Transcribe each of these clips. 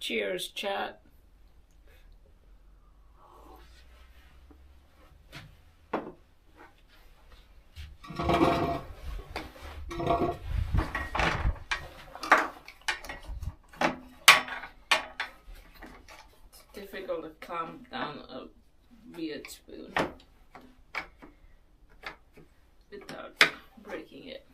Cheers, chat. It's difficult to calm down a weird spoon without breaking it.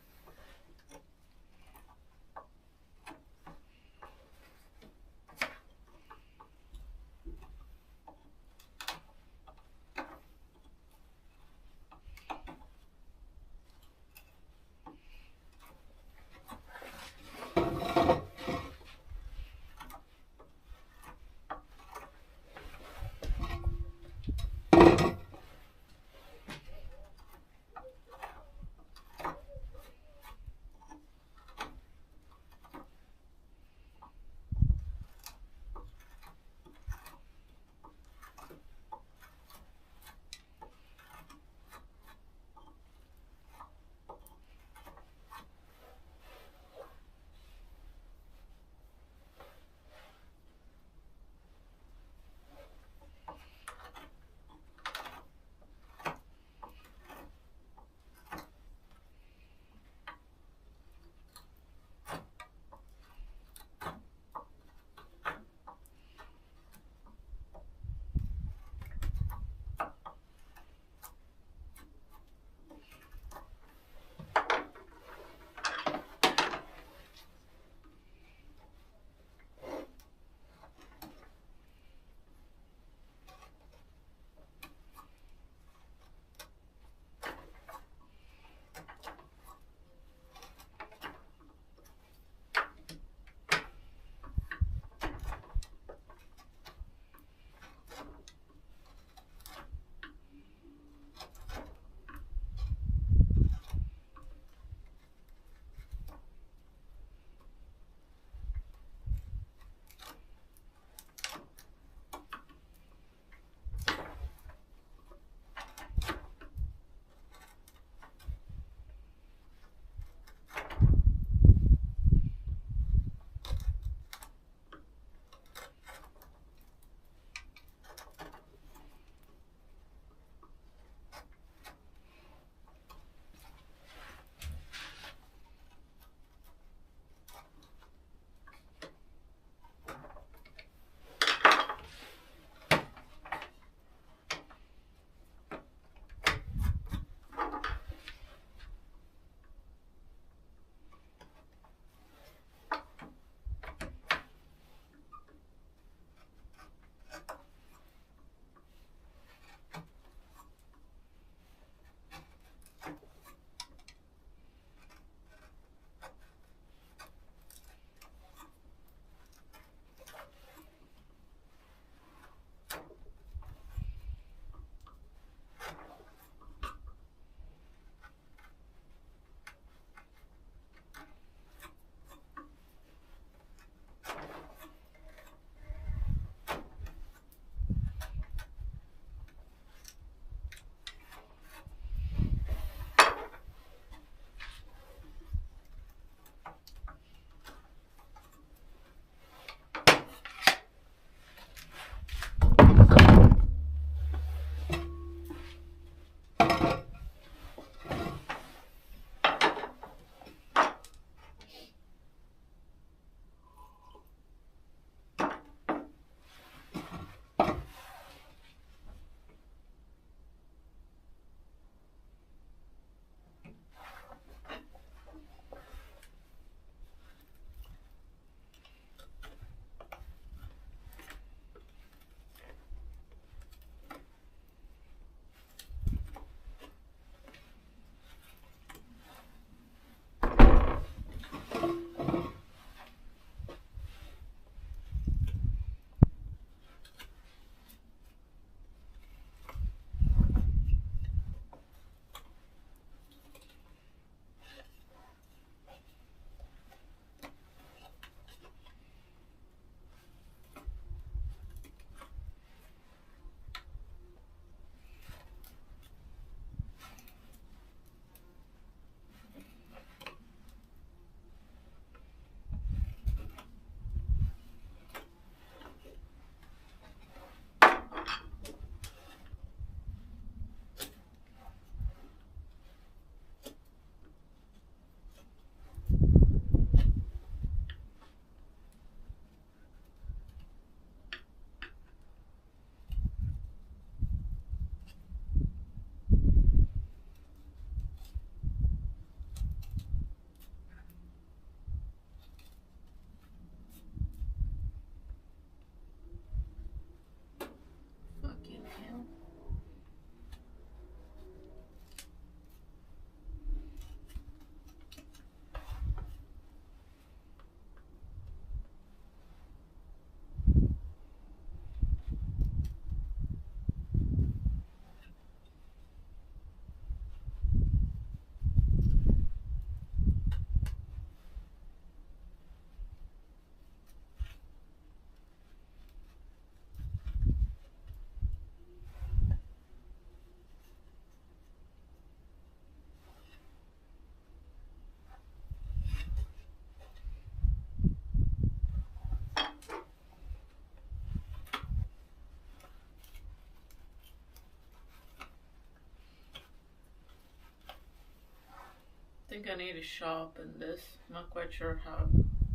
think I need to sharpen this. Not quite sure how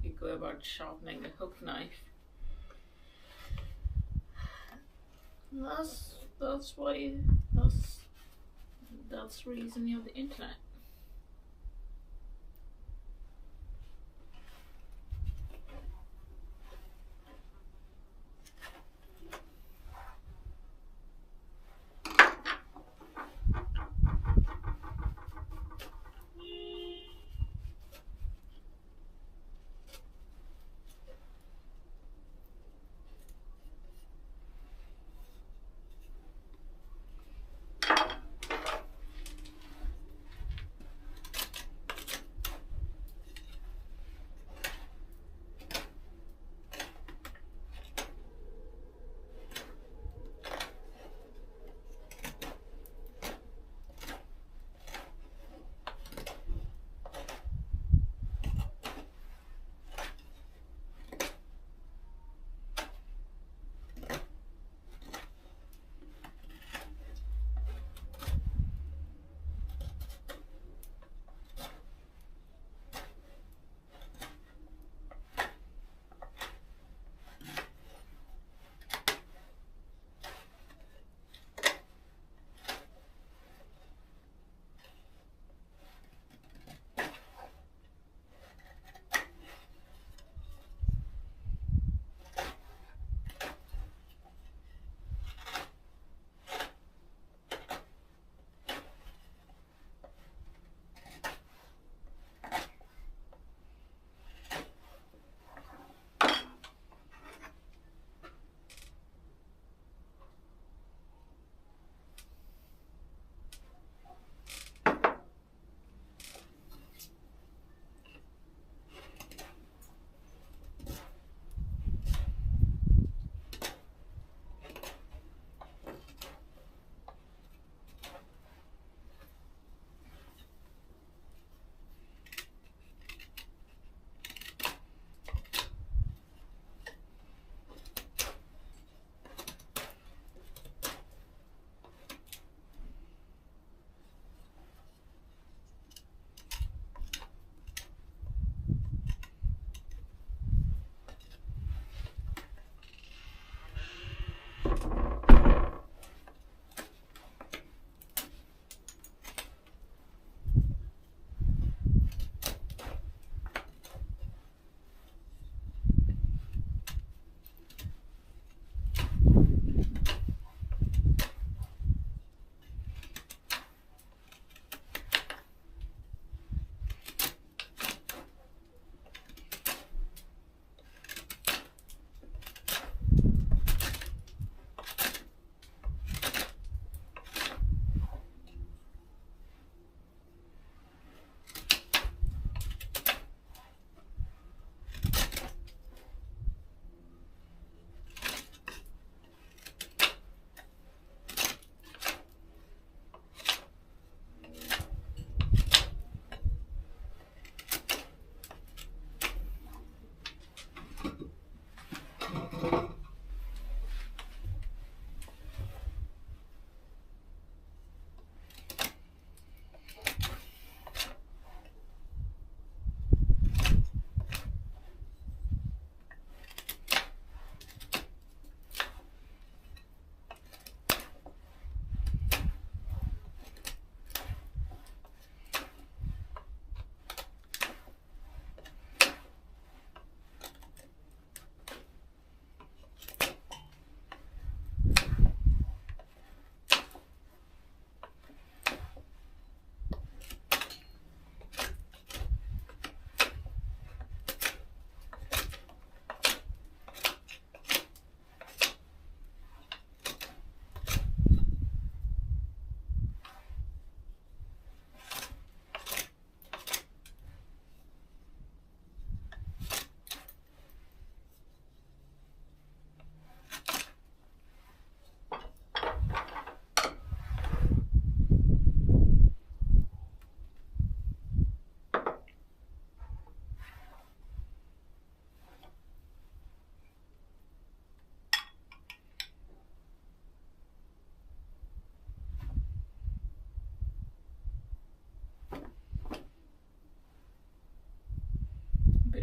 you go about sharpening the hook knife. That's why that's the reason you have the internet.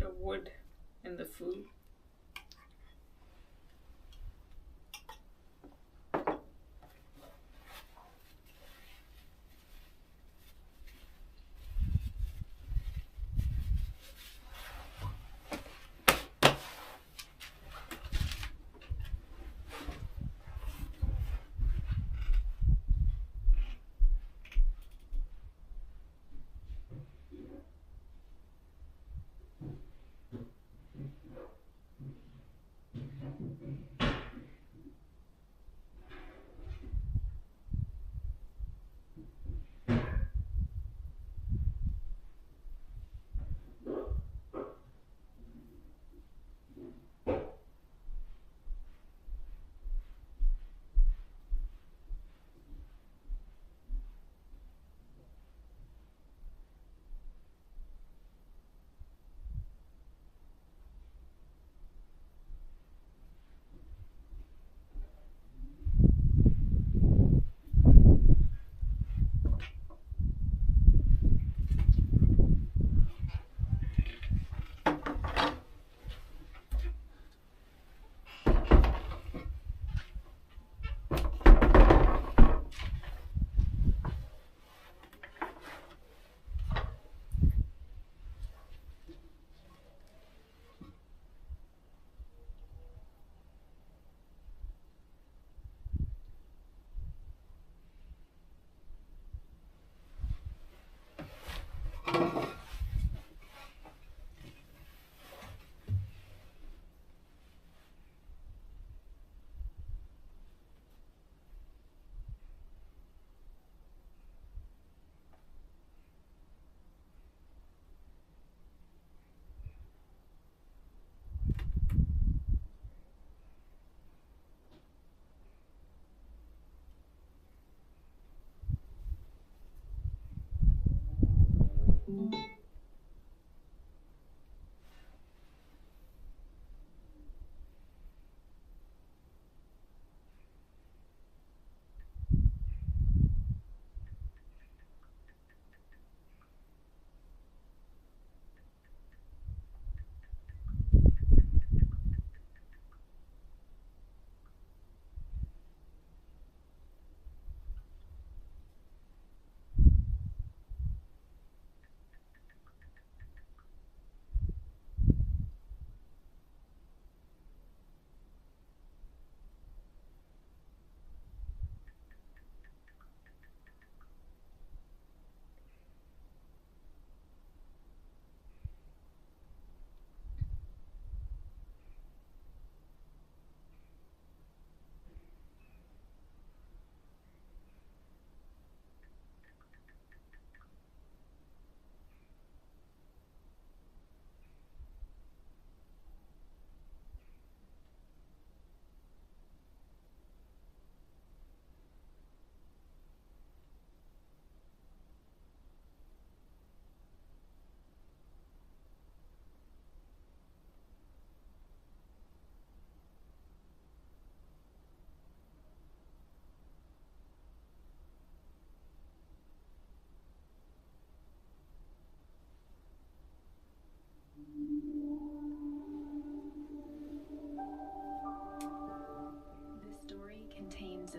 the wood in the food.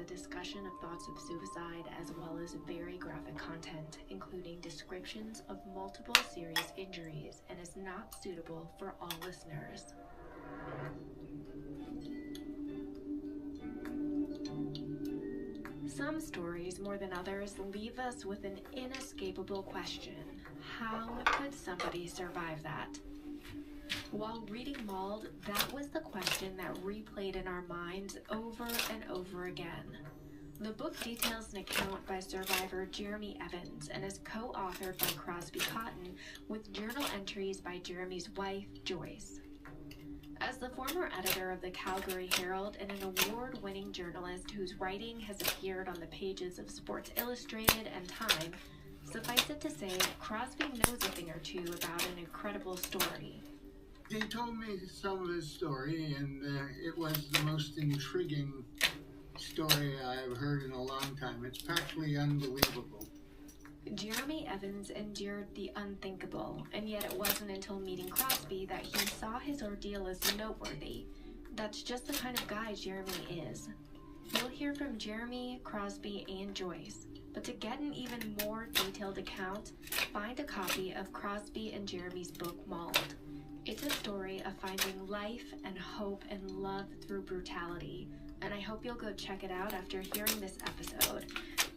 Discussion of thoughts of suicide as well as very graphic content, including descriptions of multiple serious injuries, and is not suitable for all listeners. Some stories, more than others, leave us with an inescapable question. How could somebody survive that? While reading Mauled, that was the question that replayed in our minds over and over again. The book details an account by survivor Jeremy Evans and is co-authored by Crosby Cotton with journal entries by Jeremy's wife, Joyce. As the former editor of the Calgary Herald and an award-winning journalist whose writing has appeared on the pages of Sports Illustrated and Time, suffice it to say that Crosby knows a thing or two about an incredible story. He told me some of his story, and it was the most intriguing story I've heard in a long time. It's practically unbelievable. Jeremy Evans endured the unthinkable, and yet it wasn't until meeting Crosby that he saw his ordeal as noteworthy. That's just the kind of guy Jeremy is. You'll hear from Jeremy, Crosby, and Joyce. But to get an even more detailed account, find a copy of Crosby and Jeremy's book, Mauled. It's a story of finding life and hope and love through brutality, and I hope you'll go check it out after hearing this episode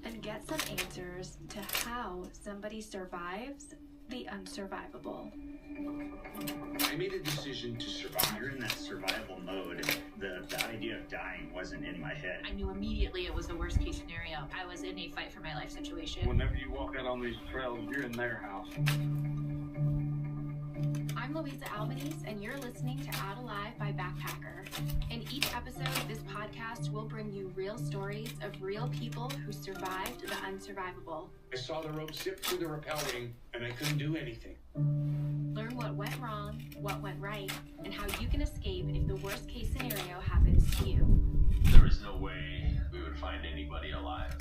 and get some answers to how somebody survives the unsurvivable. I made a decision to survive. You're in that survival mode. The idea of dying wasn't in my head. I knew immediately it was the worst case scenario. I was in a fight for my life situation. Whenever you walk out on these trails, you're in their house. I'm Louisa Albanese, and you're listening to Out Alive by Backpacker. In each episode of this podcast, we'll bring you real stories of real people who survived the unsurvivable. I saw the rope zip through the rappel ring, and I couldn't do anything. Learn what went wrong, what went right, and how you can escape if the worst case scenario happens to you. There was no way we would find anybody alive.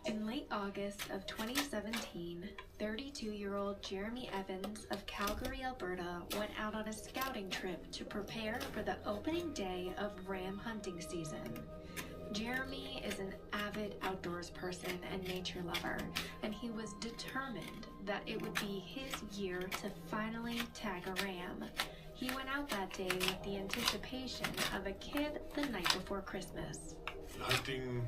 In late August of 2017, 32-year-old Jeremy Evans of Calgary, Alberta went out on a scouting trip to prepare for the opening day of ram hunting season. Jeremy is an avid outdoors person and nature lover, and he was determined that it would be his year to finally tag a ram. He went out that day with the anticipation of a kid the night before Christmas. Hunting,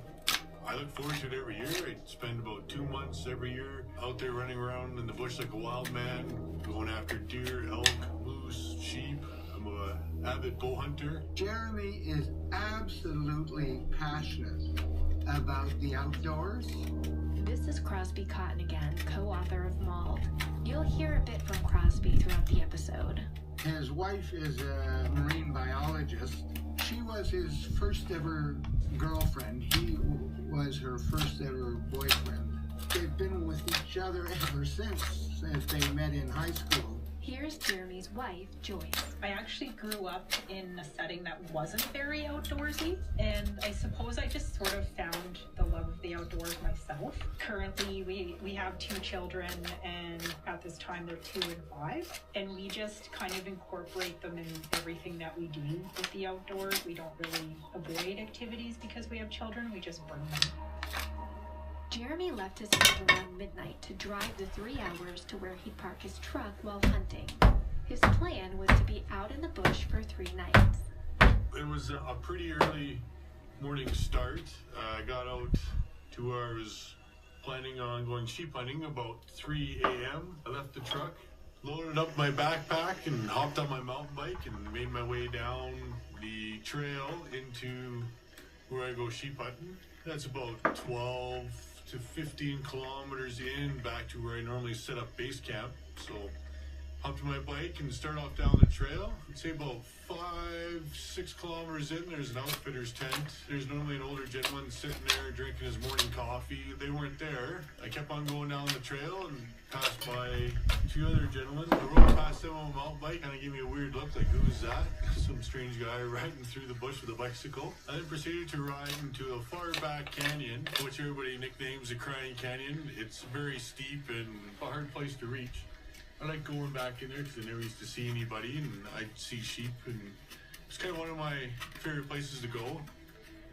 I look forward to it every year. I spend about 2 months every year out there running around in the bush like a wild man, going after deer, elk, moose, sheep. I'm an avid bow hunter. Jeremy is absolutely passionate about the outdoors. This is Crosby Cotton again, co-author of Mauled. You'll hear a bit from Crosby throughout the episode. His wife is a marine biologist. She was his first ever girlfriend. He was her first ever boyfriend. They've been with each other ever since they met in high school. Here's Jeremy's wife, Joyce. I actually grew up in a setting that wasn't very outdoorsy, and I suppose I just sort of found the love of the outdoors myself. Currently, we have 2 children, and at this time they're 2 and 5, and we just kind of incorporate them in everything that we do with the outdoors. We don't really avoid activities because we have children, we just bring them. Jeremy left his home around midnight to drive the 3 hours to where he'd park his truck while hunting. His plan was to be out in the bush for 3 nights. It was a pretty early morning start. I got out to where I was planning on going sheep hunting about 3 a.m. I left the truck, loaded up my backpack, and hopped on my mountain bike and made my way down the trail into where I go sheep hunting. That's about 12 to 15 kilometers in back to where I normally set up base camp. So hopped on my bike and start off down the trail. I'd say about 5-6 kilometers in, there's an outfitter's tent. There's normally an older gentleman sitting there drinking his morning coffee. They weren't there. I kept on going down the trail and passed by 2 other gentlemen. I rode past them on a mountain bike, kind of gave me a weird look, like, who is that? Some strange guy riding through the bush with a bicycle. I then proceeded to ride into a far back canyon, which everybody nicknames the Crying Canyon. It's very steep and a hard place to reach. I like going back in there because I never used to see anybody, and I'd see sheep, and it's kind of one of my favorite places to go.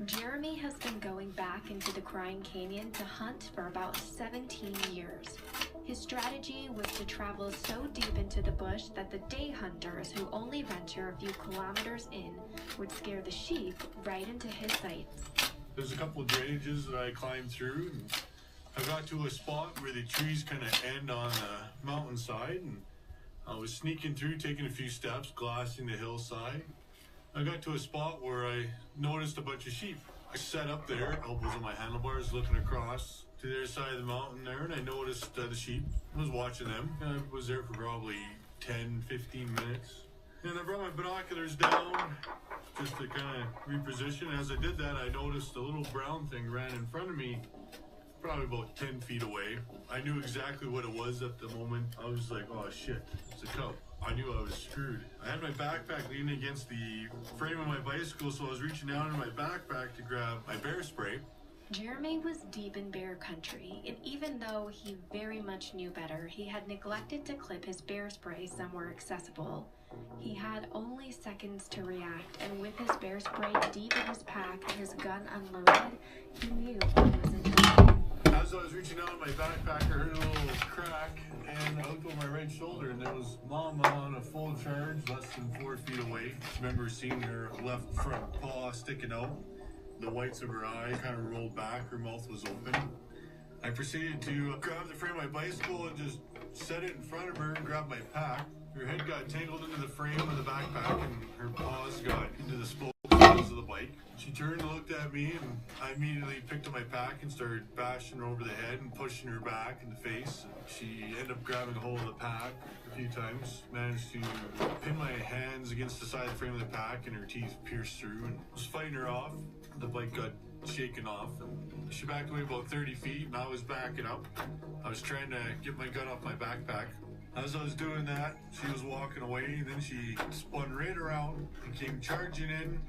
Jeremy has been going back into the Crying Canyon to hunt for about 17 years. His strategy was to travel so deep into the bush that the day hunters who only venture a few kilometers in would scare the sheep right into his sights. There's a couple of drainages that I climbed through, and I got to a spot where the trees kind of end on the mountainside, and I was sneaking through, taking a few steps, glassing the hillside. I got to a spot where I noticed a bunch of sheep. I sat up there, elbows on my handlebars, looking across to the other side of the mountain there, and I noticed the sheep. I was watching them. I was there for probably 10-15 minutes. And I brought my binoculars down just to kind of reposition. As I did that, I noticed a little brown thing ran in front of me, probably about 10 feet away. I knew exactly what it was at the moment. I was like, oh shit, it's a cub. I knew I was screwed. I had my backpack leaning against the frame of my bicycle, so I was reaching down in my backpack to grab my bear spray. Jeremy was deep in bear country, and even though he very much knew better, he had neglected to clip his bear spray somewhere accessible. He had only seconds to react, and with his bear spray deep in his pack and his gun unloaded, he knew he was in trouble. As I was reaching down in my backpack, I heard a little crack, and I looked over my right shoulder, and there was Mama on a full charge, less than 4 feet away. I remember seeing her left front paw sticking out. The whites of her eye kind of rolled back, her mouth was open. I proceeded to grab the frame of my bicycle and just set it in front of her and grab my pack. Her head got tangled into the frame of the backpack and her paws got into the spokes of the bike. She turned and looked at me, and I immediately picked up my pack and started bashing her over the head and pushing her back in the face. She ended up grabbing a hold of the pack a few times, managed to pin my hands against the side of the frame of the pack, and her teeth pierced through, and was fighting her off. The bike got shaken off, and she backed away about 30 feet, and I was backing up. I was trying to get my gun off my backpack. As I was doing that, she was walking away, and then she spun right around and came charging in.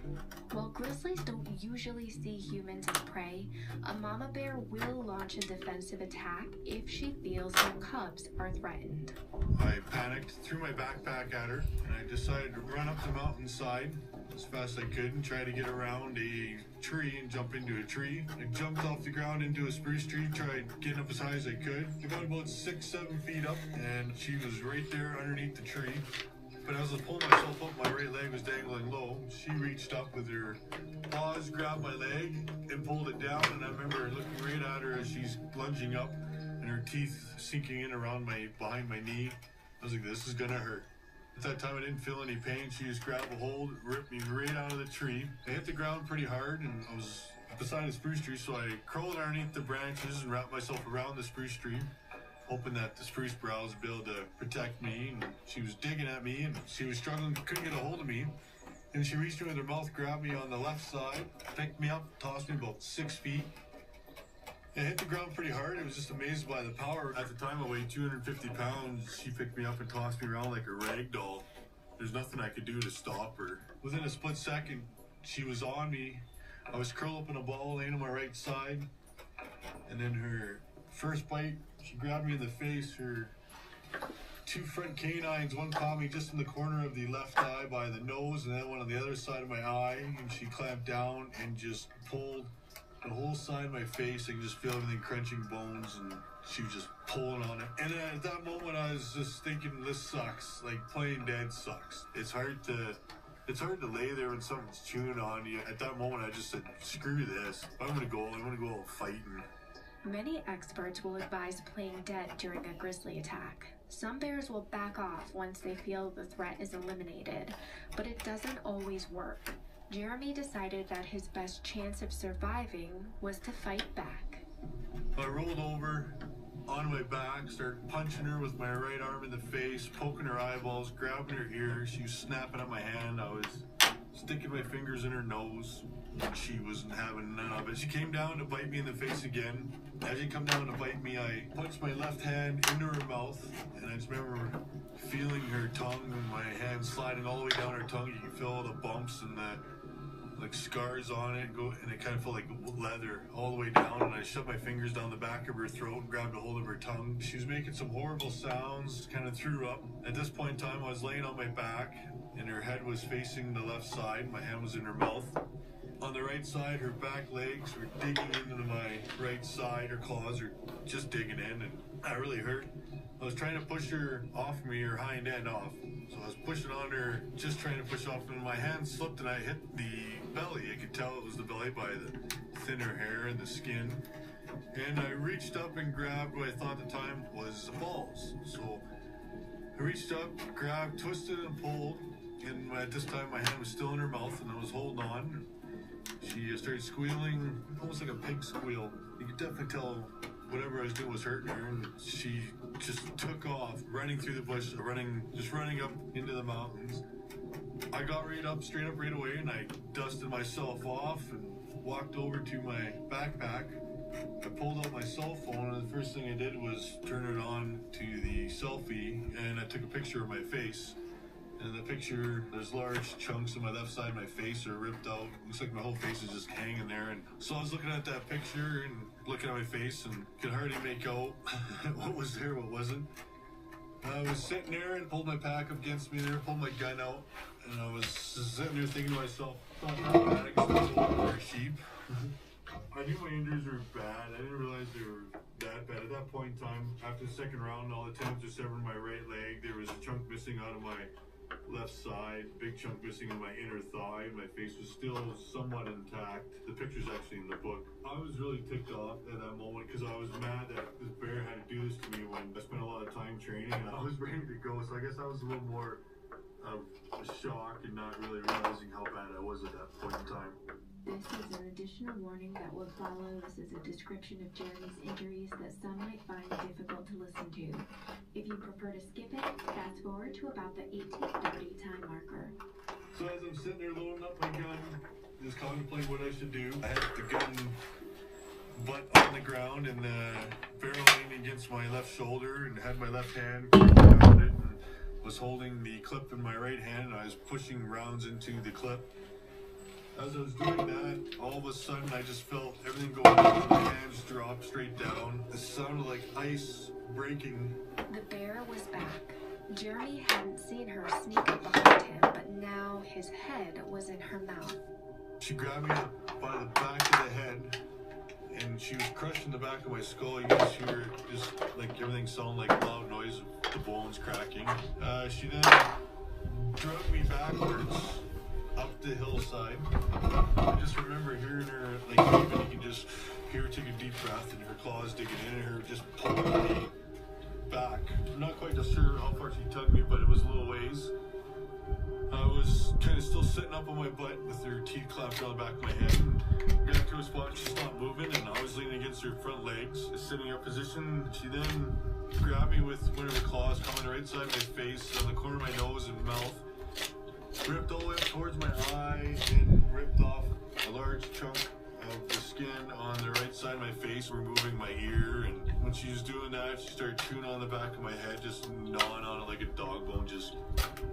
While grizzlies don't usually see humans as prey, a mama bear will launch a defensive attack if she feels her cubs are threatened. I panicked, threw my backpack at her, and I decided to run up the mountainside as fast as I could and try to get around a tree and jump into a tree. I jumped off the ground into a spruce tree, tried getting up as high as I could. I got about 6-7 feet up, and she was right there underneath the tree. But as I was pulling myself up, my right leg was dangling low. She reached up with her paws, grabbed my leg, and pulled it down. And I remember looking right at her as she's lunging up, and her teeth sinking in around behind my knee. I was like, this is gonna hurt. At that time, I didn't feel any pain. She just grabbed a hold, ripped me right out of the tree. I hit the ground pretty hard, and I was beside a spruce tree, so I crawled underneath the branches and wrapped myself around the spruce tree, hoping that the spruce boughs would be able to protect me. And she was digging at me, and she was struggling, couldn't get a hold of me. And she reached in with her mouth, grabbed me on the left side, picked me up, tossed me about 6 feet. I hit the ground pretty hard. I was just amazed by the power. At the time, I weighed 250 pounds. She picked me up and tossed me around like a rag doll. There's nothing I could do to stop her. Within a split second, she was on me. I was curled up in a ball, laying on my right side. And then her first bite, she grabbed me in the face. Her 2 front canines, one caught me just in the corner of the left eye by the nose, and then one on the other side of my eye. And she clamped down and just pulled the whole side of my face. I could just feel everything crunching bones, and she was just pulling on it. And at that moment, I was just thinking, this sucks. Like, playing dead sucks. It's hard to lay there when something's chewing on you. At that moment, I just said, screw this. I want to go fighting. Many experts will advise playing dead during a grizzly attack. Some bears will back off once they feel the threat is eliminated, but it doesn't always work. Jeremy decided that his best chance of surviving was to fight back. I rolled over onto my back, started punching her with my right arm in the face, poking her eyeballs, grabbing her ear. She was snapping at my hand. I was sticking my fingers in her nose. She wasn't having none of it. She came down to bite me in the face again. As she come down to bite me, I punched my left hand into her mouth, and I just remember feeling her tongue and my hand sliding all the way down her tongue. You can feel all the bumps and the like scars on it and it kind of felt like leather all the way down, and I shoved my fingers down the back of her throat and grabbed a hold of her tongue. She was making some horrible sounds, kind of threw up. At this point in time, I was laying on my back and her head was facing the left side. My hand was in her mouth. On the right side, her back legs were digging into my right side. Her claws are just digging in, and that really hurt. I was trying to push her off me, her hind end off. So I was pushing on her, just trying to push off, and my hand slipped and I hit the belly. I could tell it was the belly by the thinner hair and the skin. And I reached up and grabbed what I thought at the time was the balls. So I reached up, grabbed, twisted, and pulled. And at this time, my hand was still in her mouth, and I was holding on. She started squealing, almost like a pig squeal. You could definitely tell whatever I was doing was hurting her, and she just took off, running through the bush, just running up into the mountains. I got straight up right away, and I dusted myself off and walked over to my backpack, I pulled out my cell phone, and the first thing I did was turn it on to the selfie, and I took a picture of my face. And in the picture, there's large chunks of my left side of my face are ripped out. Looks like my whole face is just hanging there. And so I was looking at that picture and looking at my face and could hardly make out what was there, what wasn't. I was sitting there and pulled my pack up against me there, pulled my gun out, and I was sitting there thinking to myself, not that bad, I guess that's a little sheep. I knew my injuries were bad. I didn't realize they were that bad. At that point in time, after the second round, all the tendons were severed in my right leg. There was a chunk missing out of my left side, big chunk missing in my inner thigh. My face was still somewhat intact. The picture's actually in the book. I was really ticked off at that moment because I was mad that this bear had to do this to me when I spent a lot of time training and I was ready to go. So I guess I was a little more shocked and not really realizing how bad I was at that point in time. This is an additional warning that what follows is a description of Jeremy's injuries that some might find difficult to listen to. If you prefer to skip it, fast forward to about the 18:30 time marker. So as I'm sitting there loading up my gun, just contemplating what I should do, I had the gun butt on the ground and the barrel leaning against my left shoulder and had my left hand around it and was holding the clip in my right hand and I was pushing rounds into the clip. As I was doing that, all of a sudden I just felt everything go down, my hands drop straight down. It sounded like ice breaking. The bear was back. Jeremy hadn't seen her sneak up behind him, but now his head was in her mouth. She grabbed me by the back of the head and she was crushing the back of my skull. You just hear just like everything sound like a loud noise of the bones cracking. She then drug me backwards up the hillside. I just remember hearing her, like even you can just hear her take a deep breath and her claws digging in and her just pulling me back. I'm not quite sure how far she tugged me, but it was a little ways. I was kind of still sitting up on my butt with her teeth clamped around the back of my head. Got to a spot, she stopped moving and I was leaning against her front legs. Sitting up position, she then grabbed me with one of her claws, caught on the right side of my face, on the corner of my nose and mouth. Ripped all the way up towards my eye and ripped off a large chunk of the skin on the right side of my face, removing my ear. And when she was doing that, she started chewing on the back of my head, just gnawing on it like a dog bone, just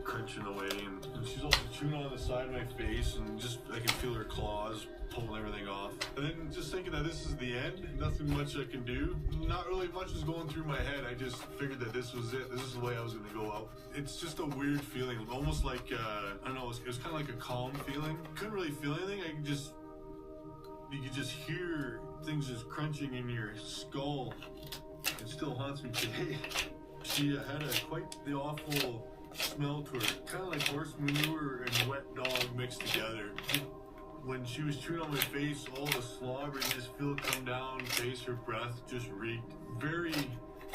crunching away. And she's also chewing on the side of my face, and just I can feel her claws pulling everything off. And then just thinking that this is the end, nothing much I can do. Not really much was going through my head. I just figured that this was it. This is the way I was going to go out. It's just a weird feeling, almost like, I don't know, it was kind of like a calm feeling. Couldn't really feel anything. You could just hear things just crunching in your skull. It still haunts me today. She had quite the awful smell to her, kind of like horse manure and wet dog mixed together. When she was chewing on my face, all the slobber, you just feel it come down, face, her breath just reeked.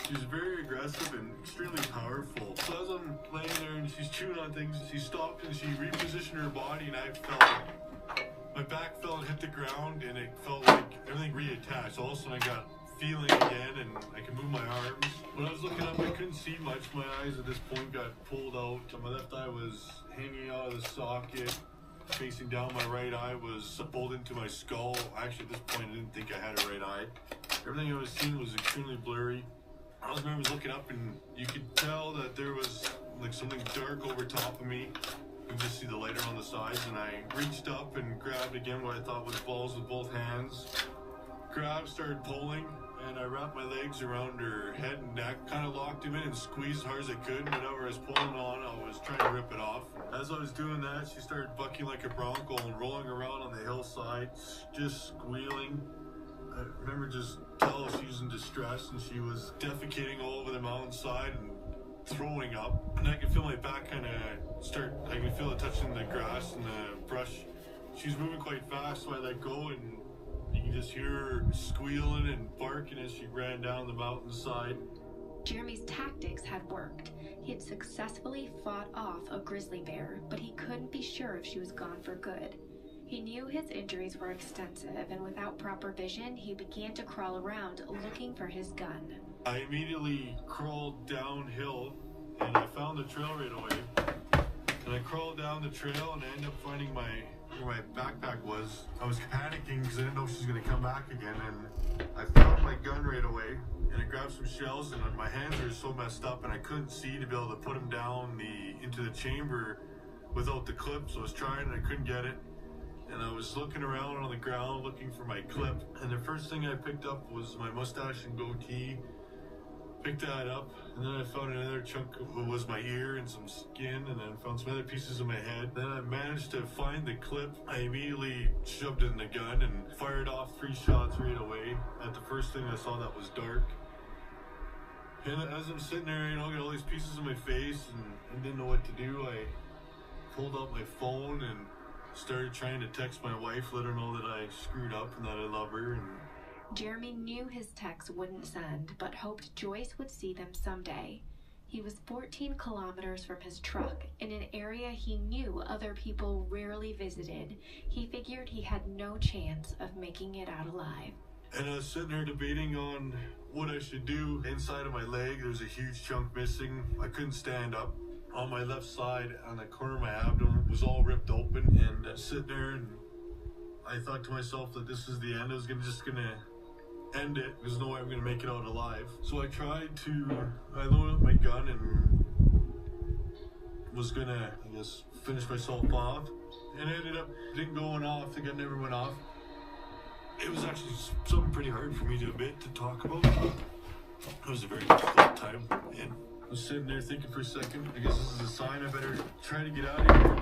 She was very aggressive and extremely powerful. So as I'm laying there and she's chewing on things, she stopped and she repositioned her body and I felt, my back fell and hit the ground and it felt like everything reattached. All of a sudden I got feeling again and I could move my arms. When I was looking up, I couldn't see much. My eyes at this point got pulled out. My left eye was hanging out of the socket. Facing down, my right eye was pulled into my skull. Actually, at this point, I didn't think I had a right eye. Everything I was seeing was extremely blurry. I remember looking up, and you could tell that there was like something dark over top of me. You could just see the light around the sides, and I reached up and grabbed again what I thought was balls with both hands. Grabbed, started pulling, and I wrapped my legs around her head and neck, kind of locked him in and squeezed as hard as I could. Whenever I was pulling on, I was trying to rip it off. As I was doing that, she started bucking like a bronco and rolling around on the hillside, just squealing. I remember just tell she was in distress and she was defecating all over the mountainside and throwing up. And I could feel my back kind of start, I could feel it touching the grass and the brush. She was moving quite fast, so I let go and you can just hear her squealing and barking as she ran down the mountainside. Jeremy's tactics had worked. He had successfully fought off a grizzly bear, but he couldn't be sure if she was gone for good. He knew his injuries were extensive, and without proper vision, he began to crawl around looking for his gun. I immediately crawled downhill, and I found the trail right away. And I crawled down the trail and I ended up finding where my backpack was. I was panicking because I didn't know if she was going to come back again, and I found my gun right away. And I grabbed some shells, and my hands were so messed up, and I couldn't see to be able to put them down into the chamber without the clip. So I was trying, and I couldn't get it. And I was looking around on the ground looking for my clip, and the first thing I picked up was my mustache and goatee. Picked that up, and then I found another chunk was my ear and some skin, and then found some other pieces of my head. Then I managed to find the clip. I immediately shoved it in the gun and fired off 3 shots right away at the first thing I saw that was dark. And as I'm sitting there, I got all these pieces of my face and didn't know what to do, I pulled out my phone and started trying to text my wife, let her know that I screwed up and that I love her. And Jeremy knew his texts wouldn't send, but hoped Joyce would see them someday. He was 14 kilometers from his truck, in an area he knew other people rarely visited. He figured he had no chance of making it out alive. And I was sitting there debating on what I should do. Inside of my leg, there was a huge chunk missing. I couldn't stand up. On my left side, on the corner of my abdomen, was all ripped open. And I was sitting there, and I thought to myself that this is the end. I was just gonna end it. There's no way I'm gonna make it out alive. So I loaded up my gun and was gonna, I guess, finish myself off. And it ended up didn't going off. The gun never went off. It was actually something pretty hard for me to admit, to talk about. It was a very difficult time. And I was sitting there thinking for a second, I guess this is a sign I better try to get out of here.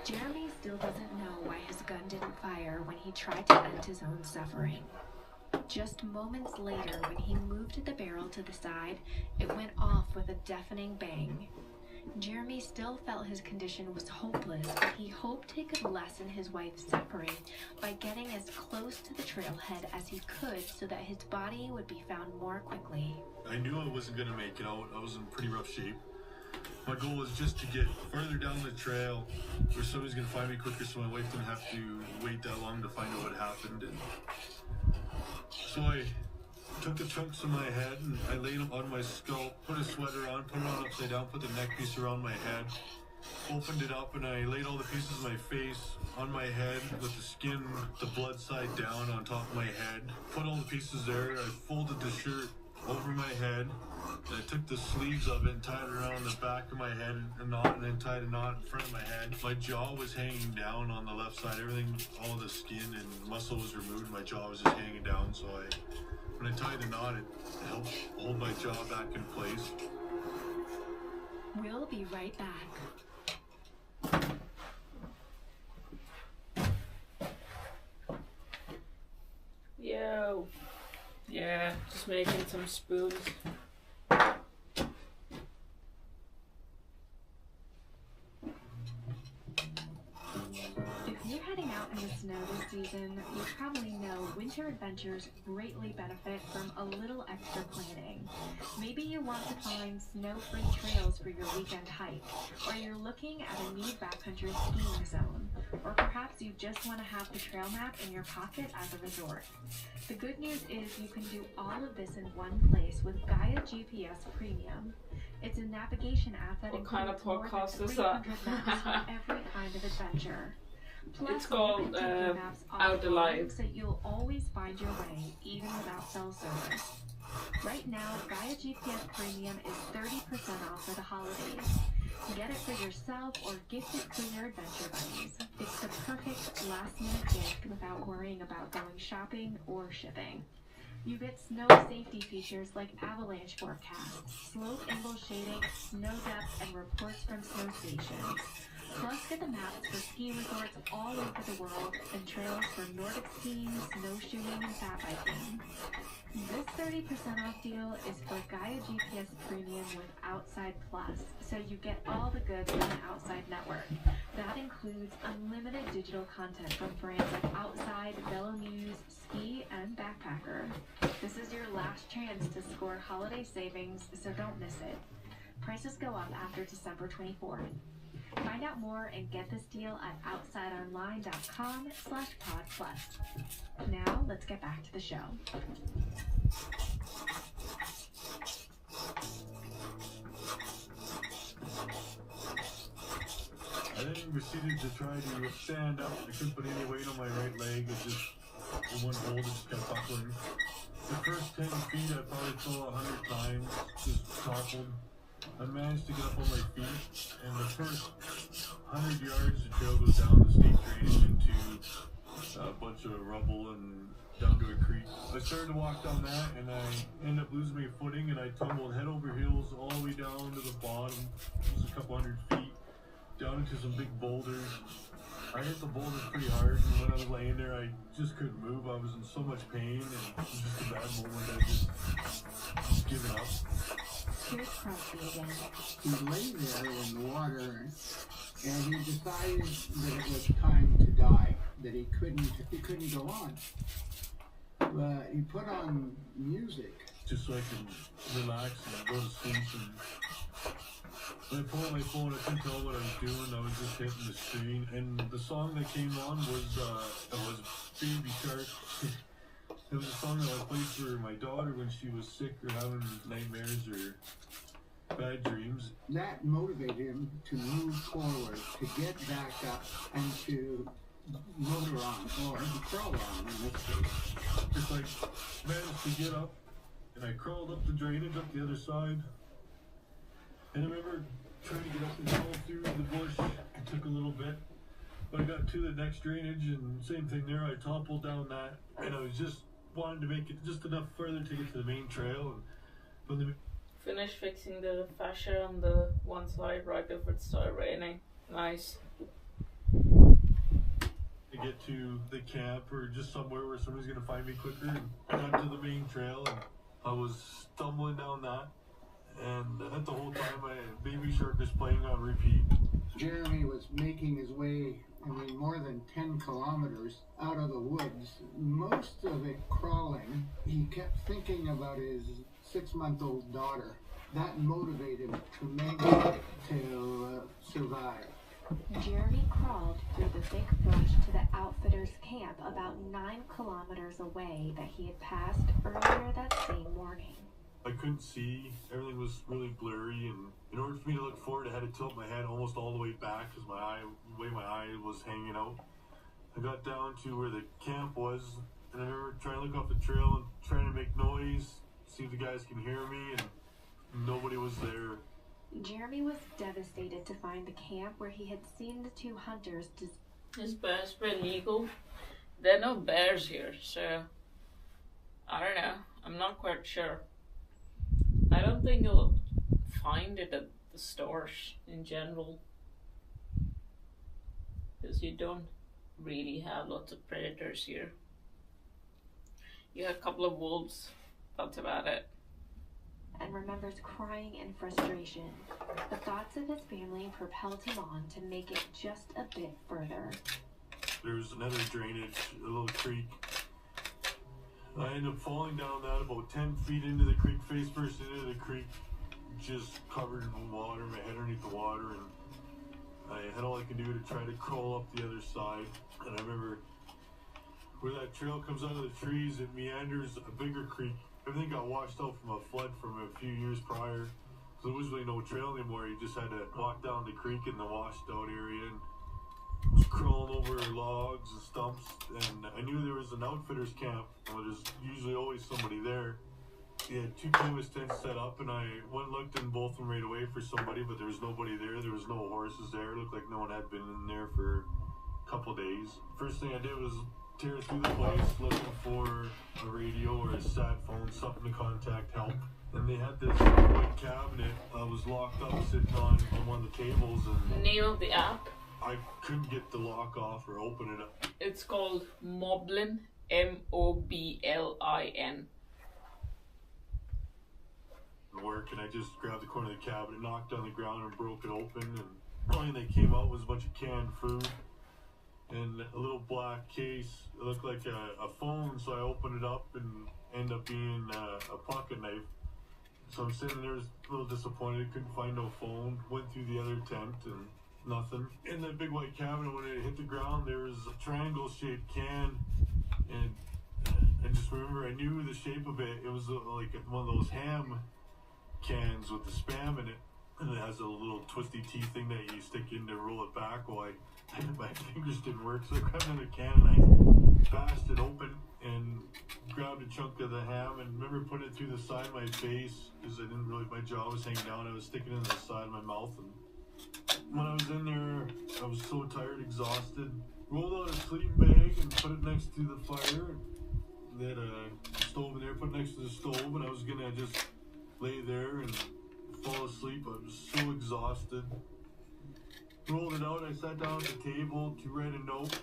Jeremy still doesn't know why his gun didn't fire when he tried to end his own suffering. Just moments later, when he moved the barrel to the side, it went off with a deafening bang. Jeremy still felt his condition was hopeless, but he hoped he could lessen his wife's suffering by getting as close to the trailhead as he could so that his body would be found more quickly. I knew I wasn't going to make it out. I was in pretty rough shape. My goal was just to get further down the trail where somebody's going to find me quicker so my wife didn't have to wait that long to find out what happened. And so I took the chunks of my head and I laid them on my scalp, put a sweater on, put it on upside down, put the neck piece around my head, opened it up, and I laid all the pieces of my face on my head with the skin, the blood side down on top of my head. Put all the pieces there. I folded the shirt over my head, and I took the sleeves of it and tied it around the back of my head and then tied a knot in front of my head. My jaw was hanging down on the left side. Everything, all the skin and muscle was removed. My jaw was just hanging down, so when I tied the knot, it helped hold my jaw back in place. We'll be right back. Yo. Yeah, just making some spoons. If you're heading out in the snow this season, you probably know winter adventures greatly benefit from a little extra planning. Maybe you want to find snow-free trails for your weekend hike, or you're looking at a neat backcountry skiing zone, or perhaps you just want to have the trail map in your pocket as a resort. The good news is you can do all of this in one place with Gaia GPS Premium. It's a navigation app that What kind of includes more than podcast is that? 300 maps for every kind of adventure. Plus, It's called, maps Out Alive. so you'll always find your way, even without cell service. Right now, Gaia GPS Premium is 30% off for the holidays. Get it for yourself or gift it to your adventure buddies. It's the perfect last-minute gift without worrying about going shopping or shipping. You get snow safety features like avalanche forecasts, slope angle shading, snow depth, and reports from snow stations. Plus, get the maps for ski resorts all over the world and trails for Nordic skiing, snowshoeing, and fat biking. This 30% off deal is for Gaia GPS Premium with Outside Plus, so you get all the goods from the Outside network. That includes unlimited digital content from brands like Outside, VeloNews, Ski, and Backpacker. This is your last chance to score holiday savings, so don't miss it. Prices go up after December 24th. Find out more and get this deal at outsideonline.com/podplus. Now, let's get back to the show. proceeded to try to stand up. I couldn't put any weight on my right leg. It just, the one hold, it just kept buckling. The first 10 feet, I probably fell 100 times, just toppled. I managed to get up on my feet, and the first 100 yards, the trail goes down the steep drainage into a bunch of rubble and down to a creek. I started to walk down that, and I ended up losing my footing, and I tumbled head over heels all the way down to the bottom. It was a couple 100 feet, down into some big boulders. I hit the boulders pretty hard, and when I was laying there, I just couldn't move. I was in so much pain, and it was just a bad moment. I just given up. Here's Crosby again. He lay there in the water, and he decided that it was time to die, that he couldn't go on. But he put on music. Just so I could relax and go to sleep. And when I pulled out my phone, I couldn't tell what I was doing. I was just hitting the screen. And the song that came on was Baby Shark. It was a song that I played for my daughter when she was sick or having nightmares or bad dreams. That motivated him to move forward, to get back up, and to motor on, or crawl on in this case. Just like managed to get up, and I crawled up the drainage up the other side. And I remember trying to get up and crawl through the bush. It took a little bit, but I got to the next drainage, and same thing there. I toppled down that, and I was just wanted to make it just enough further to get to the main trail. And from the Finish fixing the fascia on the one side right before it started raining. Nice. to get to the camp or just somewhere where somebody's gonna find me quicker, and I got to the main trail, and I was stumbling down that, and the whole time Baby Shark was playing on repeat. Jeremy was making his way, more than 10 kilometers out of the woods, most of it crawling. He kept thinking about his 6-month-old daughter. That motivated him tremendously to survive. Jeremy crawled through the thick brush to the outfitters' camp about 9 kilometers away that he had passed earlier that same morning. I couldn't see. Everything was really blurry, and in order for me to look forward, I had to tilt my head almost all the way back because the way my eye was hanging out. I got down to where the camp was, and I remember trying to look off the trail and trying to make noise, see if the guys can hear me, and nobody was there. Jeremy was devastated to find the camp where he had seen the 2 hunters. Is bears been legal? There are no bears here, so I don't know. I'm not quite sure. I don't think you'll find it at the stores in general, because you don't really have lots of predators here. You have a couple of wolves, that's about it. And remembers crying in frustration. The thoughts of his family propelled him on to make it just a bit further. There was another drainage, a little creek. I ended up falling down that about 10 feet into the creek, face first into the creek, just covered in water, my head underneath the water, and I had all I could do to try to crawl up the other side. And I remember where that trail comes out of the trees, it meanders a bigger creek. Everything got washed out from a flood from a few years prior, so there was really no trail anymore. You just had to walk down the creek in the washed out area, and was crawling over logs and stumps, and I knew there was an outfitters camp. Well, there's usually always somebody there. He had 2 canvas tents set up, and I went and looked in both of them right away for somebody, but there was nobody there. There was no horses there. It looked like no one had been in there for a couple days. First thing I did was tear through the place looking for a radio or a sat phone, something to contact help. And they had this white cabinet was locked up sitting on one of the tables, and The name of the app? I couldn't get the lock off or open it up. It's called Moblin, Moblin. Work, and I just grabbed the corner of the cabinet, knocked on the ground, and broke it open. And the only thing that came out was a bunch of canned food and a little black case. It looked like a phone, so I opened it up and ended up being a pocket knife. So I'm sitting there, a little disappointed, couldn't find no phone. Went through the other tent and nothing. In that big white cabinet, when it hit the ground, there was a triangle-shaped can, and I just remember I knew the shape of it. It was like one of those ham cans with the Spam in it. and it has a little twisty teeth thing that you stick in to roll it back. Well, my fingers didn't work, so I grabbed another can and I bashed it open and grabbed a chunk of the ham and remember putting it through the side of my face because my jaw was hanging down. I was sticking it in the side of my mouth, and when I was in there, I was so tired, exhausted. Rolled out a sleeping bag and put it next to the fire. They had a stove in there, put it next to the stove, and I was gonna just lay there and fall asleep. I was so exhausted. Rolled it out, I sat down at the table to write a note.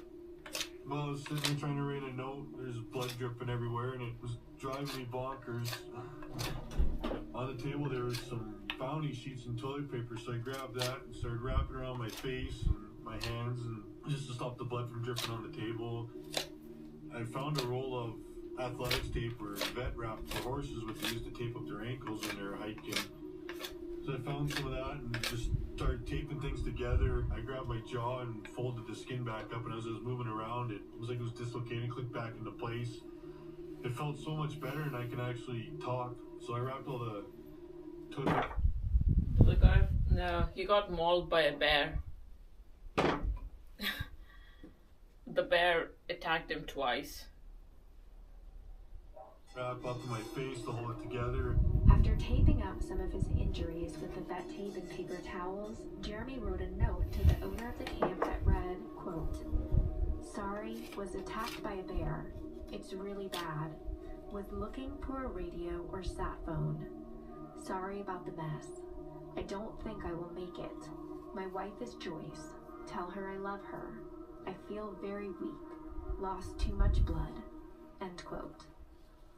While I was sitting there trying to write a note, there's blood dripping everywhere, and it was driving me bonkers. On the table there was some Bounty sheets and toilet paper, so I grabbed that and started wrapping around my face and my hands, and just to stop the blood from dripping on the table. I found a roll of athletics tape or vet wrap for horses, which they used to tape up their ankles when they're hiking. So I found some of that and just started taping things together. I grabbed my jaw and folded the skin back up, and as I was moving around, it was like it was dislocating, clicked back into place. It felt so much better, and I can actually talk. So I wrapped all the toilet. The guy, no, he got mauled by a bear. The bear attacked him twice. Wrap up my face to hold it together. After taping up some of his injuries with the vet tape and paper towels, Jeremy wrote a note to the owner of the camp that read, quote, "Sorry, was attacked by a bear. It's really bad. Was looking for a radio or sat phone. Sorry about the mess. I don't think I will make it. My wife is Joyce. Tell her I love her. I feel very weak. Lost too much blood." End quote.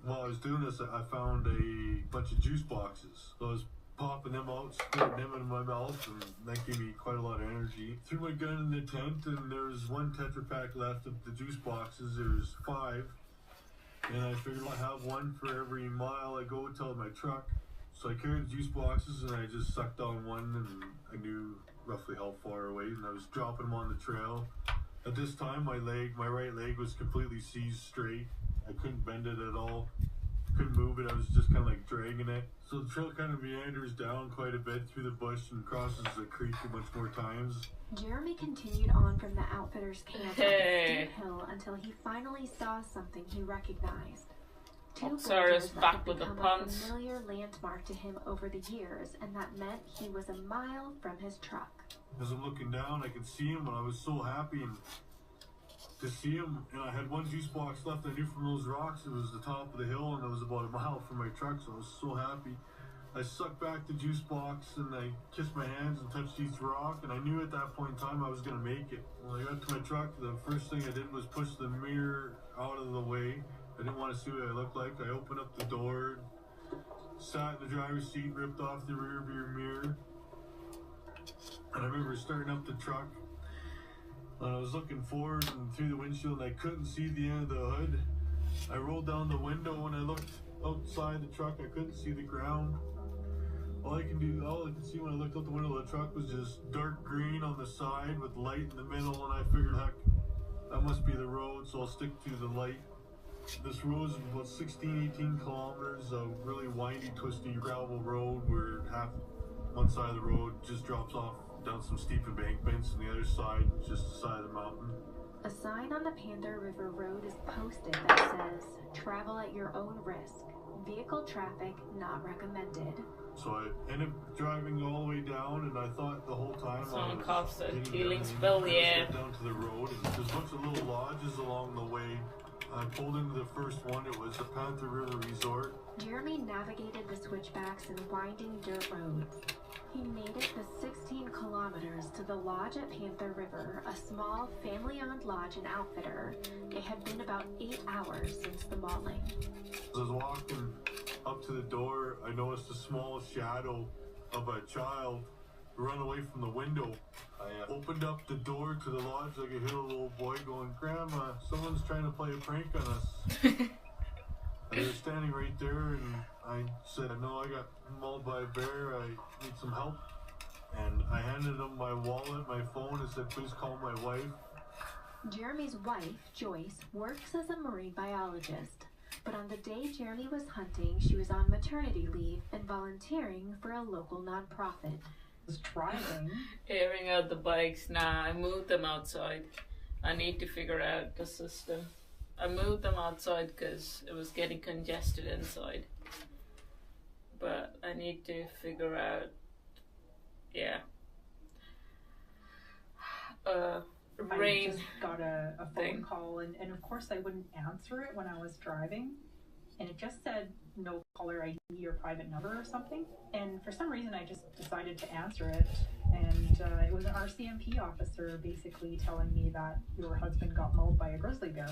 While I was doing this, I found a bunch of juice boxes. So I was popping them out, squirting them in my mouth, and that gave me quite a lot of energy. Threw my gun in the tent, and there was one Tetra Pak left of the juice boxes. There was 5. And I figured I'd have one for every mile I go till my truck. So I carried the juice boxes, and I just sucked on one, and I knew roughly how far away, and I was dropping them on the trail. At this time, my right leg was completely seized straight. I couldn't bend it at all. Couldn't move it. I was just kind of like dragging it. So the trail kind of meanders down quite a bit through the bush and crosses the creek a bunch more times. Jeremy continued on from the outfitters' camp on a steep hill until he finally saw something he recognized. 2 boulders that had become a familiar landmark to him over the years, and that meant he was a mile from his truck. As I'm looking down, I could see him, and I was so happy to see him. And I had one juice box left. I knew from those rocks it was the top of the hill, and it was about a mile from my truck, so I was so happy. I sucked back the juice box, and I kissed my hands and touched each rock, and I knew at that point in time I was going to make it. When I got to my truck, the first thing I did was push the mirror out of the way. I didn't want to see what I looked like. I opened up the door, sat in the driver's seat, ripped off the rear view mirror, and I remember starting up the truck. And I was looking forward and through the windshield, and I couldn't see the end of the hood. I rolled down the window, and I looked outside the truck. I couldn't see the ground. All I could see when I looked out the window of the truck was just dark green on the side with light in the middle, and I figured, heck, that must be the road, so I'll stick to the light. This road is about 16, 18 kilometers of really windy, twisty gravel road where one side of the road just drops off down some steep embankments, and the other side is just the side of the mountain. A sign on the Panther River Road is posted that says, "Travel at your own risk. Vehicle traffic not recommended." So I ended up driving all the way down, and I thought the whole time Someone I coughs was a healing spell, yeah. down to the road, and there's a bunch of little lodges along the way. I pulled into the first one. It was the Panther River Resort. Jeremy navigated the switchbacks and winding dirt roads. He made it the 16 kilometers to the lodge at Panther River, a small family-owned lodge and outfitter. It had been about 8 hours since the mauling. As I was walking up to the door, I noticed a small shadow of a child run away from the window. I opened up the door to the lodge. I could hear a little boy going, "Grandma, someone's trying to play a prank on us." And they were standing right there, and I said, "No, I got mauled by a bear. I need some help." And I handed them my wallet, my phone, and said, "Please call my wife." Jeremy's wife, Joyce, works as a marine biologist. But on the day Jeremy was hunting, she was on maternity leave and volunteering for a local nonprofit. was driving. Airing out the bikes. Nah, I moved them outside. I need to figure out the system. I moved them outside because it was getting congested inside. But I need to figure out, yeah. Rain. I just got a phone thing. call, and of course I wouldn't answer it when I was driving. And it just said no caller ID or private number or something. And for some reason I just decided to answer it. And it was an RCMP officer basically telling me that your husband got mauled by a grizzly bear.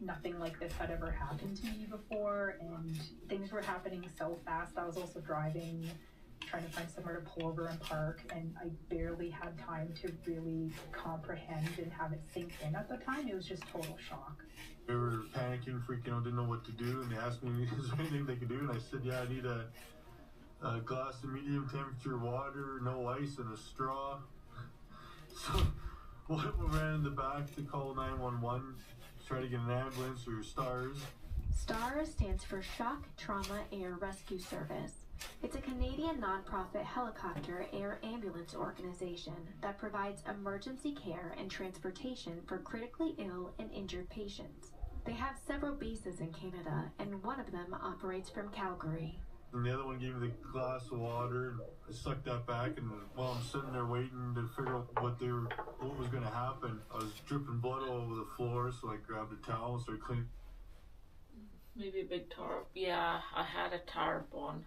Nothing like this had ever happened to me before, and things were happening so fast. I was also driving, trying to find somewhere to pull over and park, and I barely had time to really comprehend and have it sink in at the time. It was just total shock. They were panicking, freaking out, didn't know what to do, and they asked me, is there anything they could do? And I said, yeah, I need a glass of medium temperature water, no ice, and a straw. So we ran in the back to call 911, try to get an ambulance or STARS. STARS stands for Shock Trauma Air Rescue Service. It's a Canadian nonprofit helicopter air ambulance organization that provides emergency care and transportation for critically ill and injured patients. They have several bases in Canada, and one of them operates from Calgary. And the other one gave me the glass of water, and I sucked that back, and while I'm sitting there waiting to figure out what was going to happen, I was dripping blood all over the floor, so I grabbed a towel and started cleaning. Maybe a big tarp. Yeah, I had a tarp on.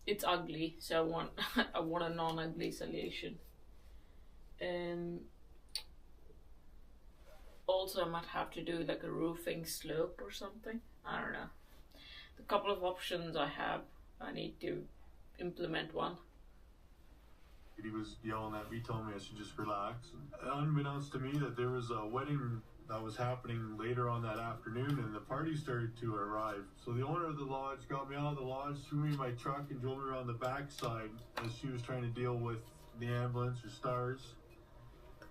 It's ugly, so I want a non-ugly solution. Also, I might have to do like a roofing slope or something. I don't know. The couple of options I have, I need to implement one. He was yelling at me, telling me I should just relax. Unbeknownst to me that there was a wedding that was happening later on that afternoon, and the party started to arrive. So the owner of the lodge got me out of the lodge, threw me in my truck, and drove me around the backside as she was trying to deal with the ambulance or STARS.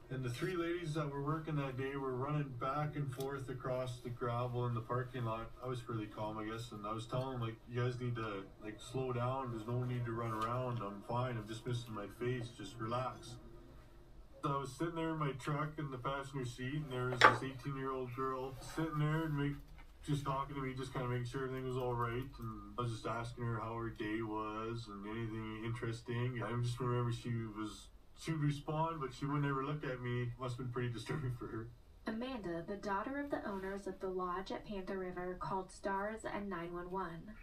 And the three ladies that were working that day were running back and forth across the gravel in the parking lot. I was fairly calm, I guess, and I was telling them, like, you guys need to, like, slow down. There's no need to run around. I'm fine. I'm just missing my face. Just relax. So I was sitting there in my truck in the passenger seat, and there was this 18-year-old girl sitting there and just talking to me, just kind of making sure everything was all right. And I was just asking her how her day was and anything interesting. I just remember she would respond, but she would never look at me. Must have been pretty disturbing for her. Amanda, the daughter of the owners of the lodge at Panther River, called STARS and 911.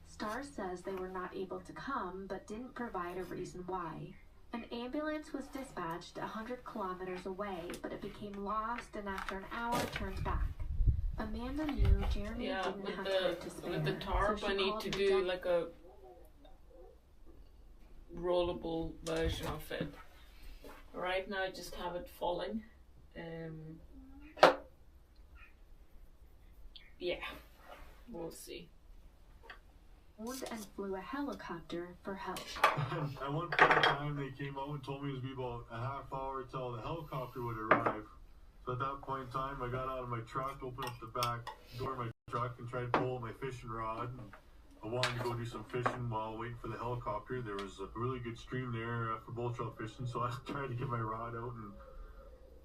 STARS says they were not able to come, but didn't provide a reason why. An ambulance was dispatched 100 kilometers away, but it became lost and after an hour turned back. Amanda knew Jeremy didn't have time to spare. With the tarp, so I need to do like a rollable version of it. Right now, I just have it falling. Yeah, we'll see. And flew a helicopter for help. At one point in time, they came out and told me it would be about a half hour till the helicopter would arrive. So at that point in time, I got out of my truck, opened up the back door of my truck, and tried to pull my fishing rod. And I wanted to go do some fishing while waiting for the helicopter. There was a really good stream there for bull trout fishing, so I tried to get my rod out, and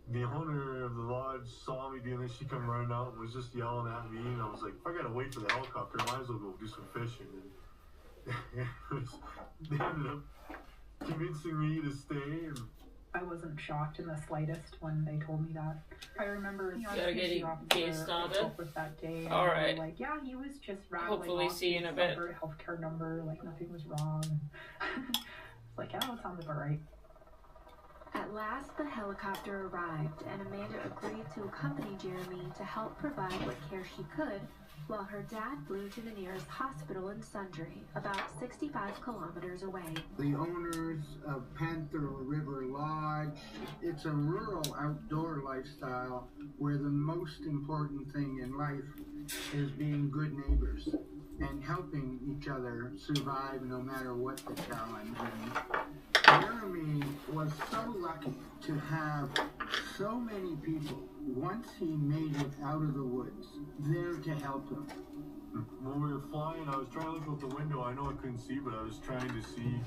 the owner of the lodge saw me doing this. She come running out and was just yelling at me, and I was like, if I gotta wait for the helicopter, I might as well go do some fishing. And they ended up convincing me to stay. And I wasn't shocked in the slightest when they told me that. I remember getting started with that day. All right. Like, yeah, he was just rattling Hopefully off see you in a bit. Healthcare number, like nothing was wrong. It's like, yeah, that sounds about right. At last, the helicopter arrived, and Amanda agreed to accompany Jeremy to help provide what care she could, while her dad flew to the nearest hospital in Sundre, about 65 kilometers away. The owners of Panther River Lodge, it's a rural outdoor lifestyle where the most important thing in life is being good neighbors and helping each other survive no matter what the challenge. And Jeremy was so lucky to have so many people, once he made it out of the woods, there to help him. When we were flying, I was trying to look out the window. I know I couldn't see, but I was trying to see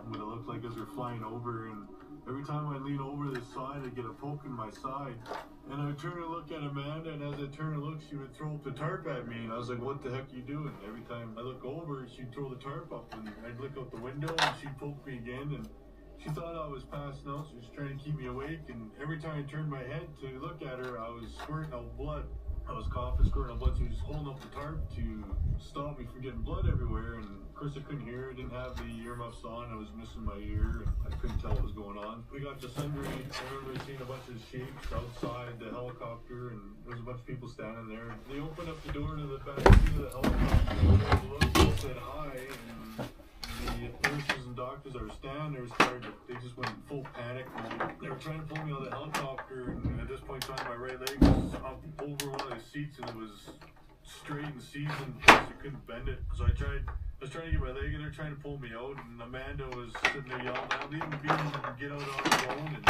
what it looked like as we were flying over. And every time I lean over the side, I'd get a poke in my side. And I would turn and look at Amanda, and as I turned and looked, she would throw up the tarp at me. And I was like, what the heck are you doing? Every time I look over, she'd throw the tarp up, and I'd look out the window, and she'd poke me again. And she thought I was passing out, so she was trying to keep me awake. And every time I turned my head to look at her, I was squirting out blood. I was coughing, squirting out blood. She was holding up the tarp to stop me from getting blood everywhere. And of course, I couldn't hear. I didn't have the earmuffs on. I was missing my ear, and I couldn't tell what was going on. We got to Sundre. I remember seeing a bunch of shapes outside the helicopter, and there was a bunch of people standing there. They opened up the door to the back seat of the helicopter. They looked and said hi, and the nurses and doctors that were standing there they just went full panic mode. They were trying to pull me out of the helicopter, and at this point in time, my right leg was up over one of the seats, and it was straight and seasoned because I couldn't bend it. So I was trying to get my leg in there, trying to pull me out, and Amanda was sitting there yelling, "I'm leaving the beam and get out on her own." And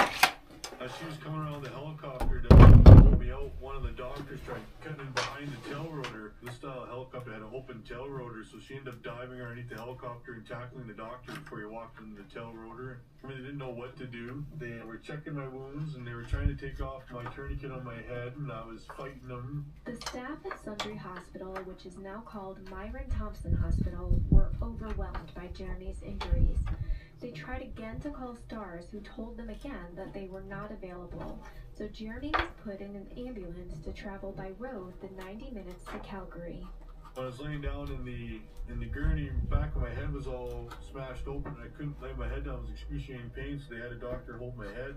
as she was coming around the helicopter to pull me out, one of the doctors tried cutting in behind the tail rotor. This style of helicopter had an open tail rotor, so she ended up diving underneath the helicopter and tackling the doctor before he walked into the tail rotor. I mean, they didn't know what to do. They were checking my wounds, and they were trying to take off my tourniquet on my head, and I was fighting them. The staff at Sundre Hospital, which is now called Myron Thompson Hospital, were overwhelmed by Jeremy's injuries. They tried again to call STARS, who told them again that they were not available. So Jeremy was put in an ambulance to travel by road the 90 minutes to Calgary. When I was laying down in the gurney, the back of my head was all smashed open. I couldn't lay my head down. It was excruciating pain, so they had a doctor hold my head.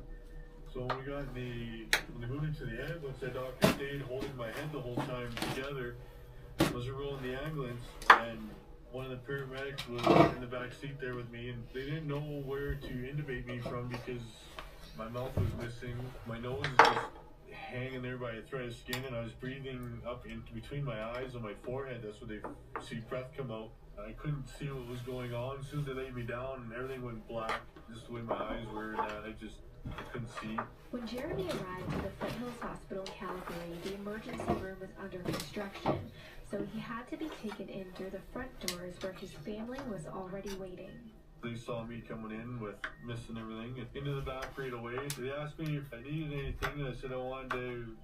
So when they moved into the ambulance, that doctor stayed holding my head the whole time together. I was rolling the ambulance, and one of the paramedics was in the back seat there with me, and they didn't know where to intubate me from because my mouth was missing. My nose was just hanging there by a thread of skin, and I was breathing up in between my eyes and my forehead. That's where they see breath come out. I couldn't see what was going on. As soon as they laid me down, everything went black, just the way my eyes were, and I couldn't see. When Jeremy arrived at the Foothills Hospital in Calgary, the emergency room was under construction, so he had to be taken in through the front doors where his family was already waiting. They saw me coming in with missing everything and into the back right away. They asked me if I needed anything, and I said I wanted to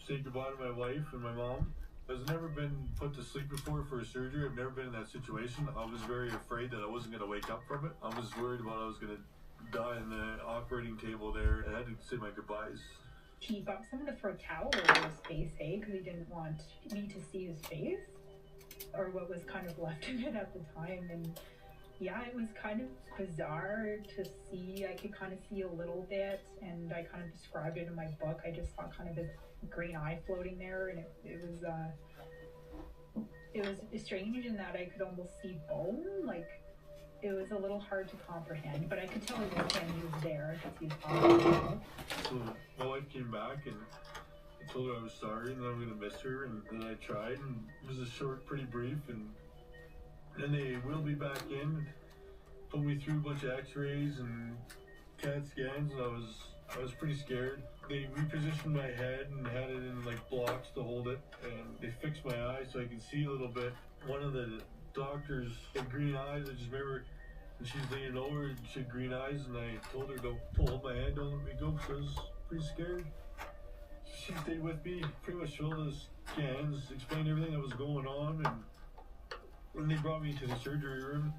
say goodbye to my wife and my mom. I've never been put to sleep before for a surgery. I've never been in that situation. I was very afraid that I wasn't going to wake up from it. I was worried about I was going to die in the operating table there. I had to say my goodbyes. He got someone to throw a towel over his face, because he didn't want me to see his face, or what was kind of left of it at the time. And yeah, it was kind of bizarre to see. I could kind of see a little bit, and I kind of described it in my book. I just saw kind of his green eye floating there, and it was strange in that I could almost see bone. Like, it was a little hard to comprehend, but I could tell he was there because he was talking. So my wife came back, and I told her I was sorry and that I'm going to miss her, and then I tried, and it was a short, pretty brief, and then they wheeled me back in, put me through a bunch of x-rays and CAT scans, and I was pretty scared. They repositioned my head and had it in like blocks to hold it, and they fixed my eyes so I could see a little bit. One of the doctors had green eyes. I just remember when she's leaning over and she had green eyes, and I told her to hold my hand, don't let me go, because I was pretty scared. She stayed with me, pretty much filled the scans, explained everything that was going on, and when they brought me to the surgery room,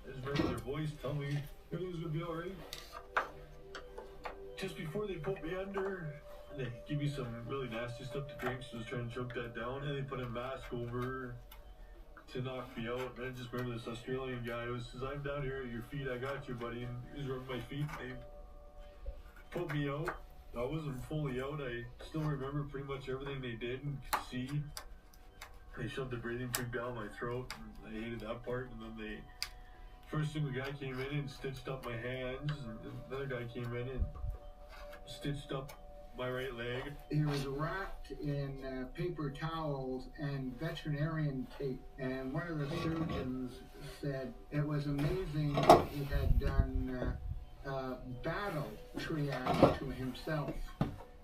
I just remember their voice telling me everything's gonna be alright. Just before they put me under, they give me some really nasty stuff to drink, so I was trying to choke that down, and they put a mask over to knock me out. And I just remember this Australian guy who says, "I'm down here at your feet, I got you, buddy," and he's rubbing my feet. They put me out. I wasn't fully out. I still remember pretty much everything they did and could see. They shoved the breathing tube down my throat, and I hated that part. And then first thing, the guy came in and stitched up my hands, and another guy came in and stitched up my right leg. He was wrapped in paper towels and veterinarian tape, and one of the surgeons said it was amazing that he had done battle triage to himself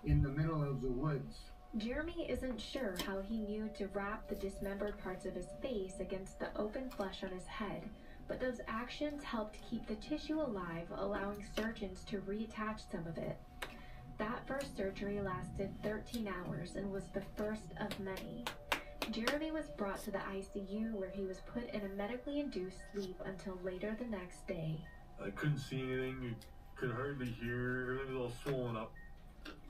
in the middle of the woods. Jeremy isn't sure how he knew to wrap the dismembered parts of his face against the open flesh on his head, but those actions helped keep the tissue alive, allowing surgeons to reattach some of it. That first surgery lasted 13 hours and was the first of many. Jeremy was brought to the ICU where he was put in a medically induced sleep until later the next day. I couldn't see anything, could hardly hear, everything was all swollen up.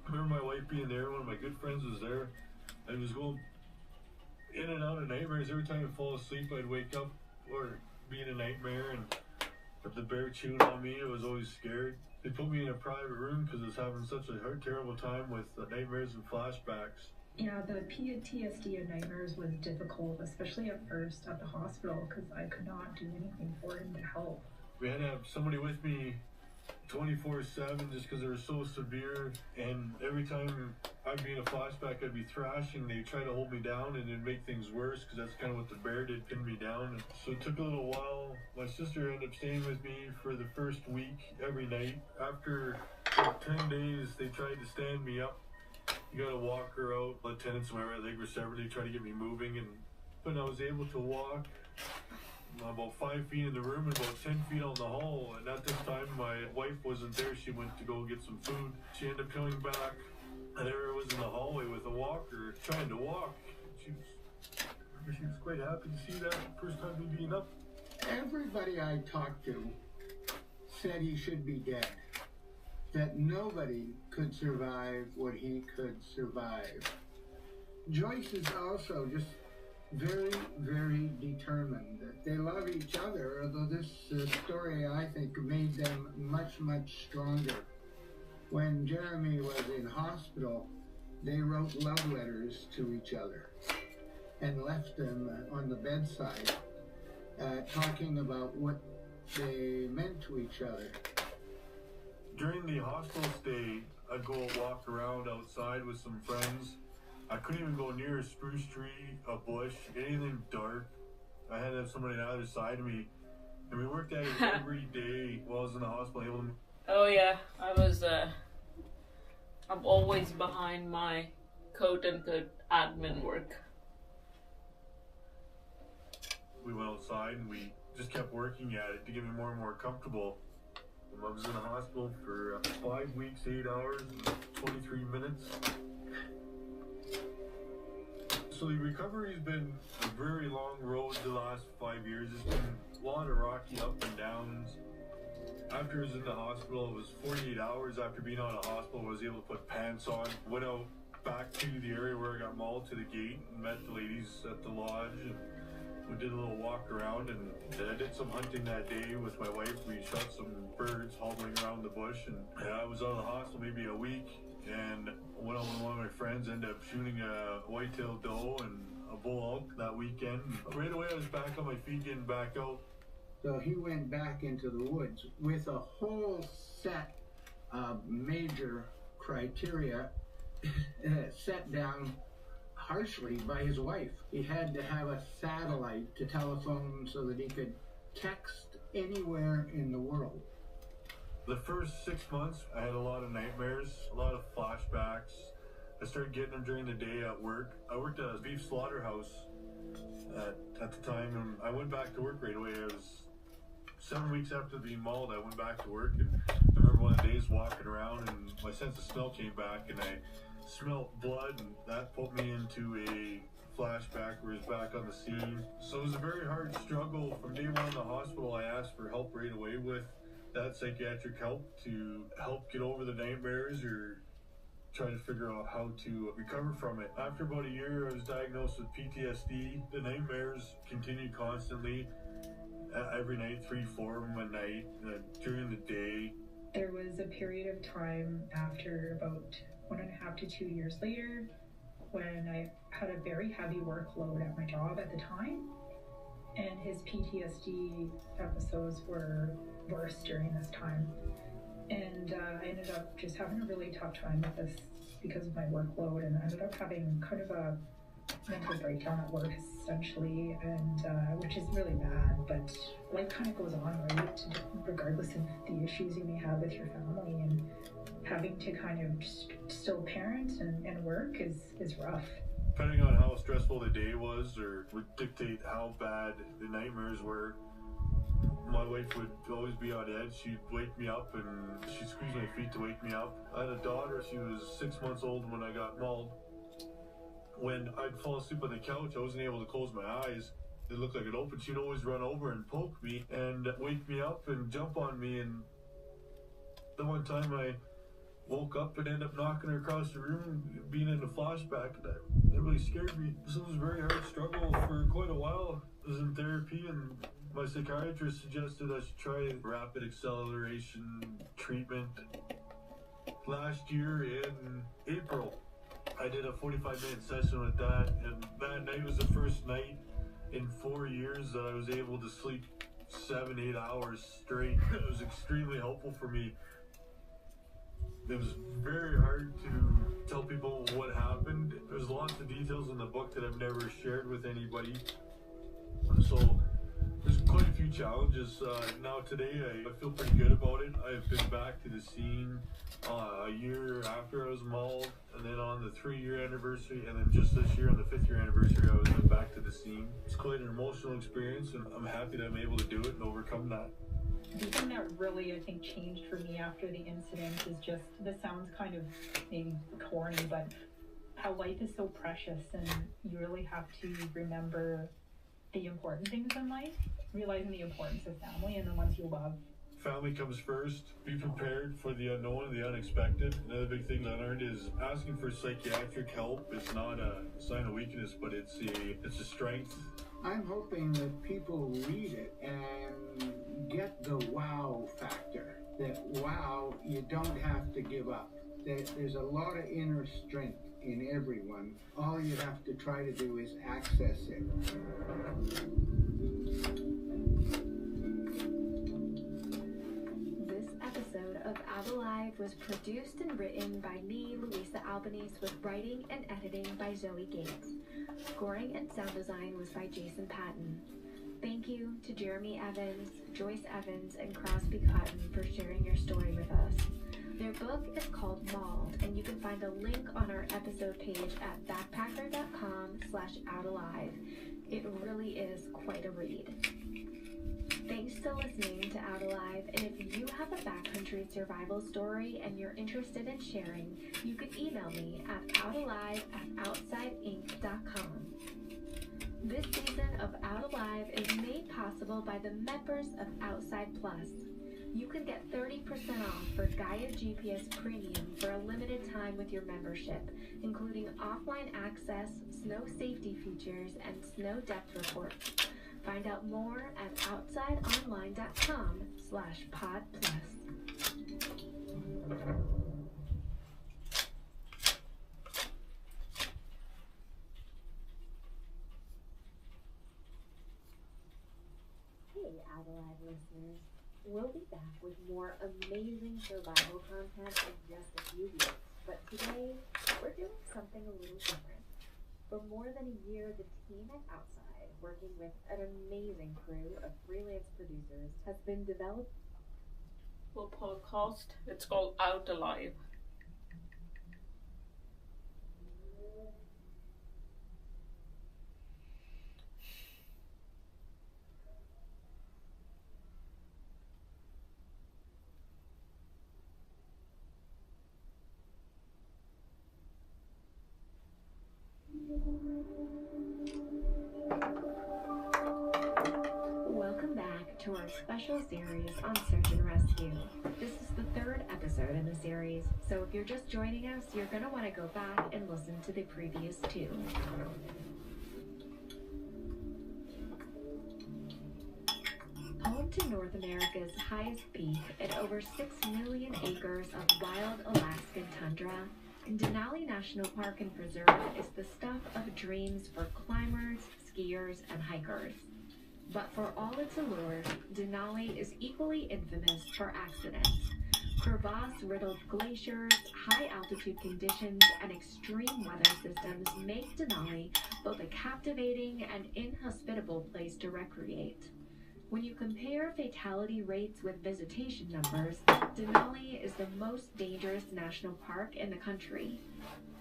I remember my wife being there, one of my good friends was there. I was going in and out of nightmares. Every time I'd fall asleep, I'd wake up or be in a nightmare, and if the bear chewing on me, I was always scared. They put me in a private room because I was having such a terrible time with nightmares and flashbacks. Yeah, the PTSD and nightmares was difficult, especially at first at the hospital, because I could not do anything for him to help. We had to have somebody with me 24/7 just because they were so severe, and every time I'd be in a flashback, I'd be thrashing. They'd try to hold me down and it'd make things worse because that's kind of what the bear did, pin me down. And so it took a little while. My sister ended up staying with me for the first week every night. After 10 days, they tried to stand me up. You gotta walk her out. The tendons in my right leg were severed. They tried to get me moving, and when I was able to walk, about 5 feet in the room and about 10 feet on the hall. And at this time, my wife wasn't there. She went to go get some food. She ended up coming back, and there I was in the hallway with a walker trying to walk. She was quite happy to see that first time me being up. Everybody I talked to said he should be dead. That nobody could survive what he could survive. Joyce is also just very, very determined. They love each other, although this story, I think, made them much, much stronger. When Jeremy was in hospital, they wrote love letters to each other and left them on the bedside, talking about what they meant to each other. During the hospital stay, I'd go walk around outside with some friends. I couldn't even go near a spruce tree, a bush, anything dark. I had to have somebody on either side of me. And we worked at it every day while I was in the hospital. Oh yeah, I'm always behind my quote-unquote admin work. We went outside and we just kept working at it to get me more and more comfortable. I was in the hospital for 5 weeks, 8 hours, and 23 minutes. So the recovery's been a very long road the last 5 years. It's been a lot of rocky up and downs. After I was in the hospital, it was 48 hours after being out of the hospital, I was able to put pants on. Went out back to the area where I got mauled to the gate and met the ladies at the lodge. And we did a little walk around, and I did some hunting that day with my wife. We shot some birds hovering around the bush, and I was out of the hospital maybe a week, and went out with one of my friends, ended up shooting a white-tailed doe and a bull elk that weekend. Right away I was back on my feet, getting back out. So he went back into the woods with a whole set of major criteria set down harshly by his wife. He had to have a satellite to telephone so that he could text anywhere in the world. The first 6 months, I had a lot of nightmares, a lot of flashbacks. I started getting them during the day at work. I worked at a beef slaughterhouse at the time, and I went back to work right away. I was 7 weeks after being mauled, I went back to work, and I remember one of the days walking around, and my sense of smell came back, and I smelled blood, and that put me into a flashback where he's back on the scene. So it was a very hard struggle. From day one in the hospital, I asked for help right away with that psychiatric help to help get over the nightmares or try to figure out how to recover from it. After about a year, I was diagnosed with PTSD. The nightmares continued constantly. Every night, 3-4 of them a night, during the day. There was a period of time after about 1.5 to 2 years later when I had a very heavy workload at my job at the time, and his PTSD episodes were worse during this time, and I ended up just having a really tough time with this because of my workload, and I ended up having kind of a mental breakdown at work essentially, and I which is really bad, but life kind of goes on, right? Regardless of the issues you may have with your family, and having to kind of still parent and work is rough. Depending on how stressful the day was, or would dictate how bad the nightmares were. My wife would always be on edge. She'd wake me up and she'd squeeze my feet to wake me up. I had a daughter. She was 6 months old when I got mauled. When I'd fall asleep on the couch, I wasn't able to close my eyes. It looked like it opened. She'd always run over and poke me and wake me up and jump on me. And the one time I woke up and ended up knocking her across the room, being in a flashback, that really scared me. This was a very hard struggle for quite a while. I was in therapy, and my psychiatrist suggested I should try rapid acceleration treatment. Last year in April, I did a 45-minute session with that, and that night was the first night in 4 years that I was able to sleep 7-8 hours straight. It was extremely helpful for me. It was very hard to tell people what happened. There's lots of details in the book that I've never shared with anybody. So there's quite a few challenges. Now today I feel pretty good about it. I've been back to the scene a year after I was mauled, and then on the 3-year anniversary, and then just this year on the 5th year anniversary, I went back to the scene. It's quite an emotional experience, and I'm happy that I'm able to do it and overcome that. The thing that really, I think, changed for me after the incident is just, this sounds kind of maybe corny, but how life is so precious, and you really have to remember the important things in life, realizing the importance of family and the ones you love. Family comes first. Be prepared for the unknown and the unexpected. Another big thing I learned is asking for psychiatric help is not a sign of weakness, but it's a strength. I'm hoping that people read it and get the wow factor. That wow, you don't have to give up. That there's a lot of inner strength in everyone. All you have to try to do is access it. This episode of Out Alive was produced and written by me, Louisa Albanese, with writing and editing by Zoe Gates. Scoring and sound design was by Jason Patton. Thank you to Jeremy Evans, Joyce Evans, and Crosby Cotton for sharing your story with us. Their book is called Mauled, and you can find a link on our episode page at backpacker.com/outalive. It really is quite a read. Thanks for listening to Out Alive, and if you have a backcountry survival story and you're interested in sharing, you can email me at outalive@outsideinc.com. This season of Out Alive is made possible by the members of Outside Plus. You can get 30% off for Gaia GPS Premium for a limited time with your membership, including offline access, snow safety features, and snow depth reports. Find out more at outsideonline.com/podplus. Hey, Out Alive listeners. We'll be back with more amazing survival content in just a few weeks, but today we're doing something a little different. For more than a year, the team at Outside, working with an amazing crew of freelance producers, has been developing a podcast. It's called Out Alive. Welcome back to our special series on search and rescue. This is the 3rd episode in the series, so if you're just joining us, you're going to want to go back and listen to the previous 2. Home to North America's highest peak at over 6 million acres of wild Alaskan tundra, Denali National Park and Preserve is the stuff of dreams for climbers, skiers, and hikers. But for all its allures, Denali is equally infamous for accidents. Crevasse-riddled glaciers, high-altitude conditions, and extreme weather systems make Denali both a captivating and inhospitable place to recreate. When you compare fatality rates with visitation numbers, Denali is the most dangerous national park in the country.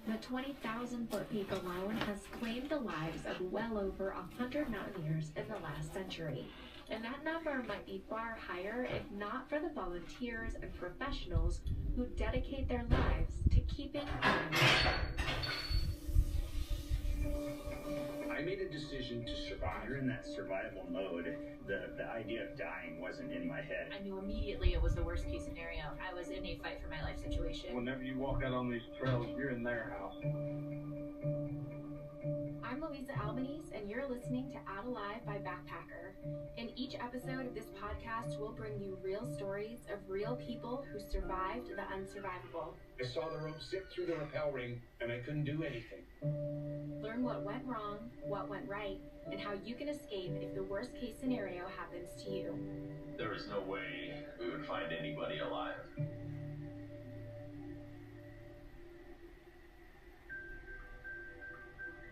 The 20,000-foot peak alone has claimed the lives of well over 100 mountaineers in the last century. And that number might be far higher if not for the volunteers and professionals who dedicate their lives to keeping climbers. I made a decision to survive. You're in that survival mode. The idea of dying wasn't in my head. I knew immediately it was the worst case scenario. I was in a fight for my life situation. Whenever you walk out on these trails, you're in their house. I'm Louisa Albanese, and you're listening to Out Alive by Backpacker. In each episode of this podcast, we'll bring you real stories of real people who survived the unsurvivable. I saw the rope zip through the rappel ring, and I couldn't do anything. Learn what went wrong, what went right, and how you can escape if the worst case scenario happens to you. There was no way we would find anybody alive.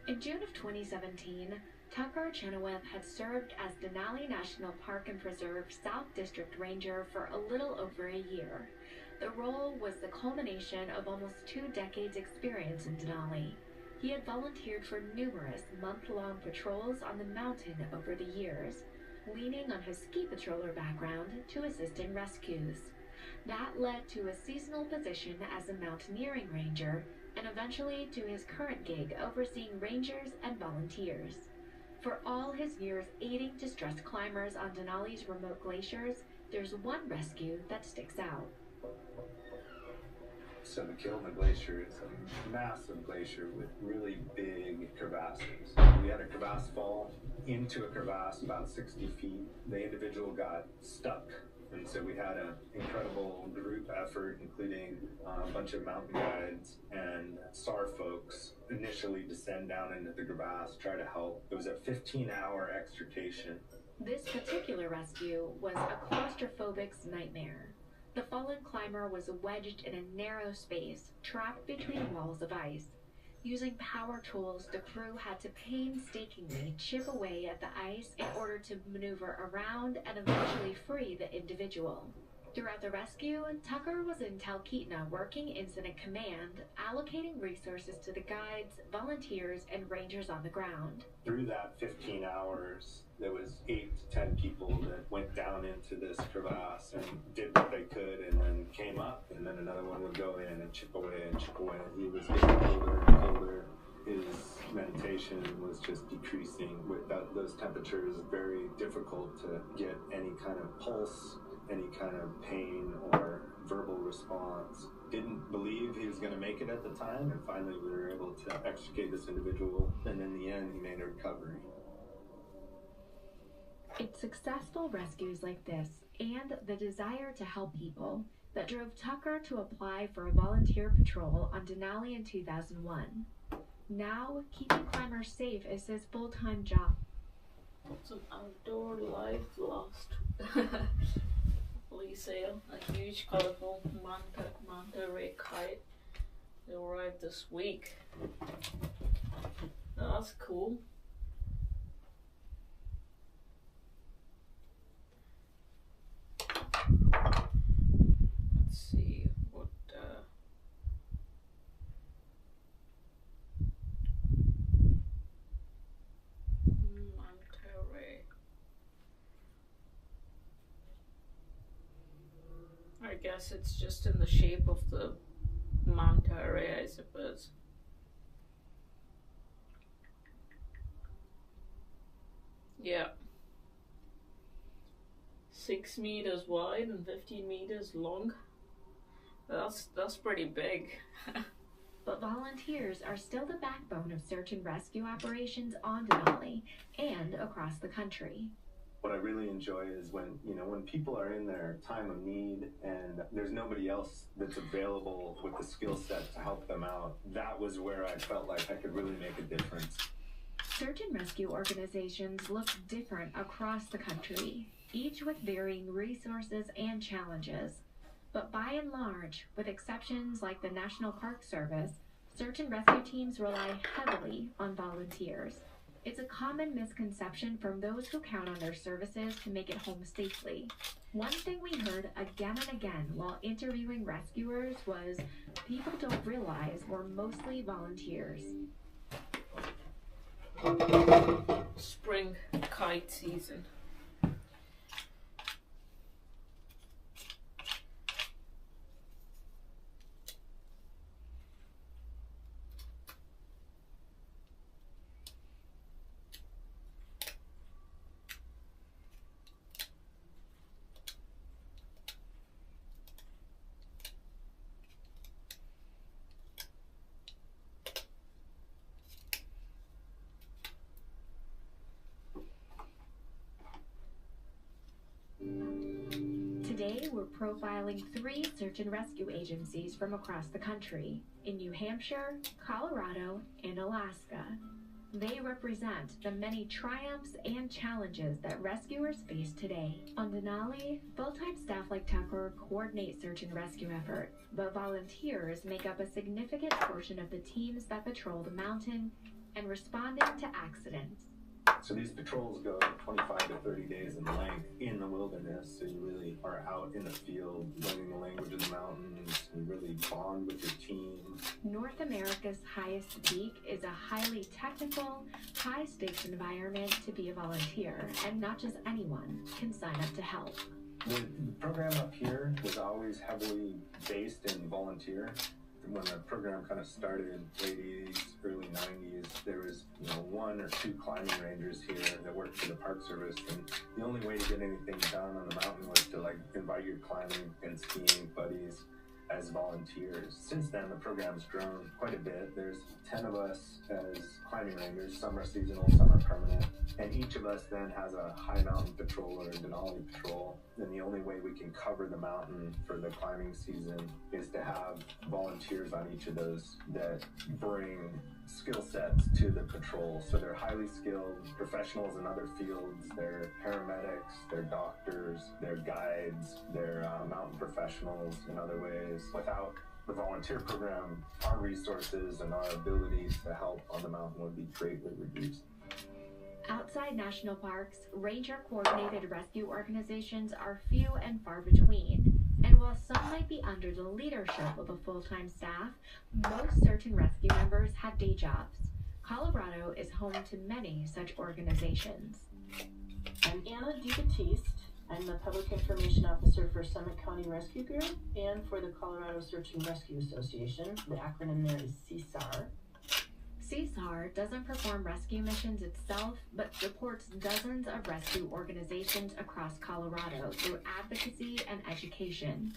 In June of 2017, Tucker Chenoweth had served as Denali National Park and Preserve South District Ranger for a little over a year. The role was the culmination of almost 2 decades' experience in Denali. He had volunteered for numerous month-long patrols on the mountain over the years, leaning on his ski patroller background to assist in rescues. That led to a seasonal position as a mountaineering ranger, and eventually to his current gig overseeing rangers and volunteers. For all his years aiding distressed climbers on Denali's remote glaciers, there's one rescue that sticks out. So the Kilma Glacier is a massive glacier with really big crevasses. We had a crevasse fall into a crevasse about 60 feet. The individual got stuck. And so we had an incredible group effort, including a bunch of mountain guides and SAR folks, initially descend down into the crevasse, try to help. It was a 15-hour extrication. This particular rescue was a claustrophobic's nightmare. The fallen climber was wedged in a narrow space, trapped between walls of ice. Using power tools, the crew had to painstakingly chip away at the ice in order to maneuver around and eventually free the individual. Throughout the rescue, Tucker was in Talkeetna working Incident Command, allocating resources to the guides, volunteers, and rangers on the ground. Through that 15 hours, there was 8 to 10 people that went down into this crevasse and did what they could and then came up, and then another one would go in and chip away and chip away. He was getting colder and colder. His mentation was just decreasing. With those temperatures, very difficult to get any kind of pulse, any kind of pain or verbal response. Didn't believe he was going to make it at the time, and finally we were able to extricate this individual, and in the end he made a recovery. It's successful rescues like this and the desire to help people that drove Tucker to apply for a volunteer patrol on Denali in 2001. Now, keeping climbers safe is his full-time job. It's an outdoor life lost. Sail, a huge colorful manta ray kite. It arrived this week. That's cool. Let's see what manta ray. I guess it's just in the shape of the manta ray, I suppose. Yeah. 6 meters wide and 15 meters long. That's pretty big. But volunteers are still the backbone of search and rescue operations on Denali and across the country. What I really enjoy is when people are in their time of need and there's nobody else that's available with the skill set to help them out. That was where I felt like I could really make a difference. Search and rescue organizations look different across the country, each with varying resources and challenges. But by and large, with exceptions like the National Park Service, search and rescue teams rely heavily on volunteers. It's a common misconception from those who count on their services to make it home safely. One thing we heard again and again while interviewing rescuers was people don't realize we're mostly volunteers. Spring kite season. Today, we're profiling 3 search and rescue agencies from across the country, in New Hampshire, Colorado, and Alaska. They represent the many triumphs and challenges that rescuers face today. On Denali, full-time staff like Tucker coordinate search and rescue efforts, but volunteers make up a significant portion of the teams that patrol the mountain and responding to accidents. So these patrols go 25 to 30 days in length in the wilderness, so you really are out in the field, learning the language of the mountains, and really bond with your team. North America's highest peak is a highly technical, high-stakes environment to be a volunteer, and not just anyone can sign up to help. The program up here was always heavily based in volunteer. When the program kind of started, late 80s, early 90s, there was 1 or 2 climbing rangers here that worked for the Park Service, and the only way to get anything done on the mountain was to invite your climbing and skiing buddies as volunteers. Since then, the program's grown quite a bit. There's 10 of us as climbing rangers. Some are seasonal, some are permanent. And each of us then has a high mountain patrol or a Denali patrol. And the only way we can cover the mountain for the climbing season is to have volunteers on each of those that bring skill sets to the patrol. So they're highly skilled professionals in other fields. They're paramedics, they're doctors, they're guides, they're mountain professionals in other ways. Without the volunteer program, our resources and our abilities to help on the mountain would be greatly reduced. Outside national parks, ranger-coordinated rescue organizations are few and far between. And while some might be under the leadership of a full-time staff, most search and rescue members have day jobs. Colorado is home to many such organizations. I'm Anna DeBattiste. I'm the Public Information Officer for Summit County Rescue Bureau and for the Colorado Search and Rescue Association. The acronym there is CSAR. CSAR doesn't perform rescue missions itself, but supports dozens of rescue organizations across Colorado through advocacy and education.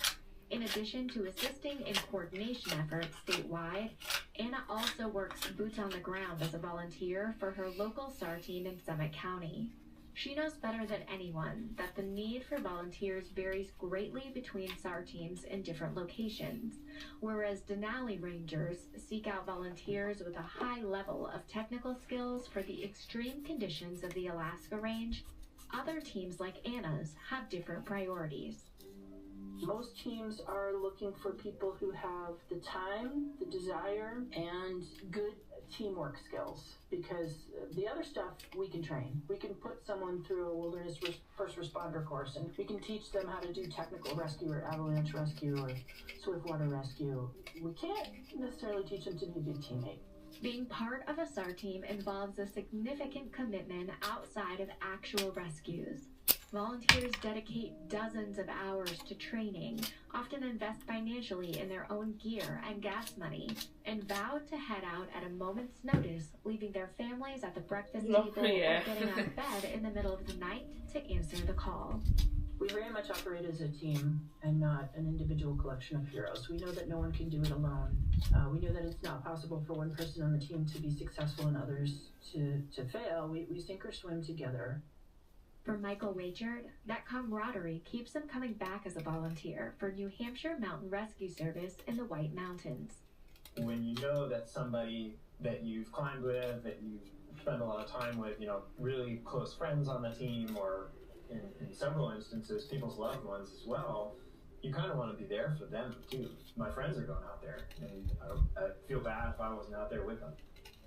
In addition to assisting in coordination efforts statewide, Anna also works boots on the ground as a volunteer for her local SAR team in Summit County. She knows better than anyone that the need for volunteers varies greatly between SAR teams in different locations. Whereas Denali Rangers seek out volunteers with a high level of technical skills for the extreme conditions of the Alaska Range, other teams like Anna's have different priorities. Most teams are looking for people who have the time, the desire, and good teamwork skills, because the other stuff we can train. We can put someone through a wilderness first responder course, and we can teach them how to do technical rescue or avalanche rescue or swiftwater rescue. We can't necessarily teach them to be a good teammate. Being part of a SAR team involves a significant commitment outside of actual rescues. Volunteers dedicate dozens of hours to training, often invest financially in their own gear and gas money, and vow to head out at a moment's notice, leaving their families at the breakfast table or getting out of bed in the middle of the night to answer the call. We very much operate as a team and not an individual collection of heroes. We know that no one can do it alone. We know that it's not possible for one person on the team to be successful and others to fail. We sink or swim together. For Michael Wagert, that camaraderie keeps him coming back as a volunteer for New Hampshire Mountain Rescue Service in the White Mountains. When you know that somebody that you've climbed with, that you spend a lot of time with, really close friends on the team, or in several instances, people's loved ones as well, you kind of want to be there for them too. My friends are going out there, and I feel bad if I wasn't out there with them.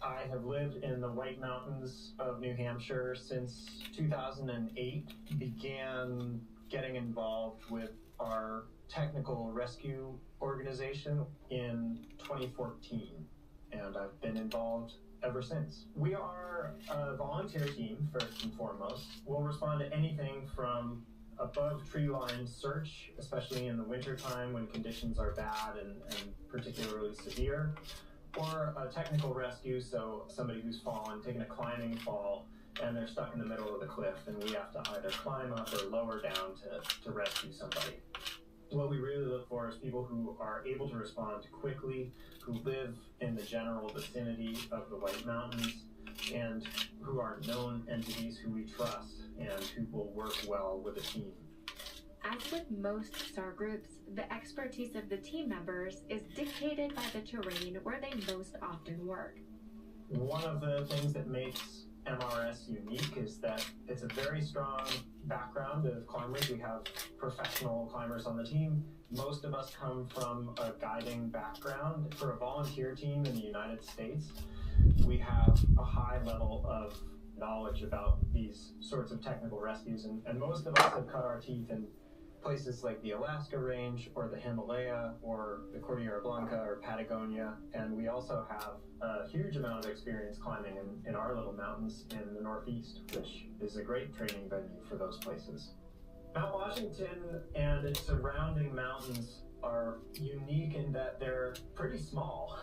I have lived in the White Mountains of New Hampshire since 2008, began getting involved with our technical rescue organization in 2014, and I've been involved ever since. We are a volunteer team, first and foremost. We'll respond to anything from above tree line search, especially in the wintertime when conditions are bad and particularly severe, or a technical rescue, so somebody who's fallen, taken a climbing fall, and they're stuck in the middle of the cliff, and we have to either climb up or lower down to rescue somebody. What we really look for is people who are able to respond quickly, who live in the general vicinity of the White Mountains, and who are known entities who we trust and who will work well with a team. As with most SAR groups, the expertise of the team members is dictated by the terrain where they most often work. One of the things that makes MRS unique is that it's a very strong background of climbers. We have professional climbers on the team. Most of us come from a guiding background. For a volunteer team in the United States, we have a high level of knowledge about these sorts of technical rescues, and most of us have cut our teeth in places like the Alaska Range or the Himalaya or the Cordillera Blanca or Patagonia, and we also have a huge amount of experience climbing in our little mountains in the Northeast, which is a great training venue for those places. Mount Washington and its surrounding mountains are unique in that they're pretty small.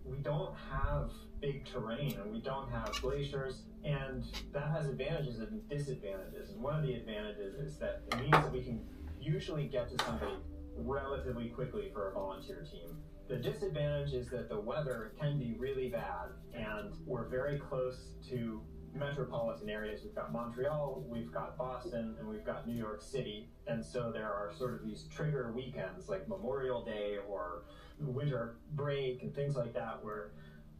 We don't have big terrain and we don't have glaciers, and that has advantages and disadvantages. And one of the advantages is that it means that we can usually get to somebody relatively quickly for a volunteer team. The disadvantage is that the weather can be really bad, and we're very close to metropolitan areas. We've got Montreal, we've got Boston, and we've got New York City, and so there are sort of these trigger weekends like Memorial Day or winter break and things like that where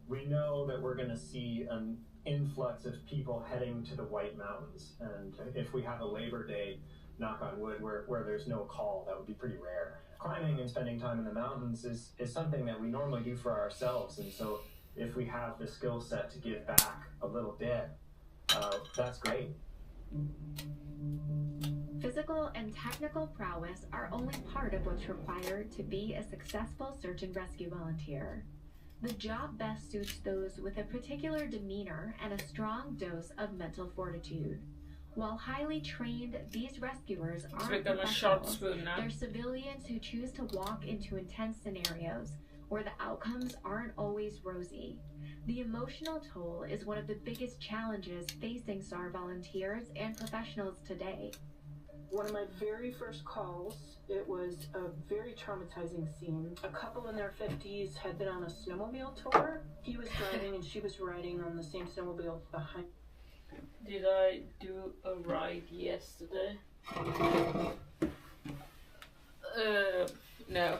we know that we're going to see an influx of people heading to the White Mountains. And if we have a Labor Day, knock on wood, where there's no call, that would be pretty rare. Climbing and spending time in the mountains is something that we normally do for ourselves, and so if we have the skill set to give back a little bit, that's great. Physical and technical prowess are only part of what's required to be a successful search and rescue volunteer. The job best suits those with a particular demeanor and a strong dose of mental fortitude. While highly trained, these rescuers aren't professionals. They're civilians who choose to walk into intense scenarios where the outcomes aren't always rosy. The emotional toll is one of the biggest challenges facing SAR volunteers and professionals today. One of my very first calls, it was a very traumatizing scene. A couple in their 50s had been on a snowmobile tour. He was driving and she was riding on the same snowmobile behind. Did I do a ride yesterday? No.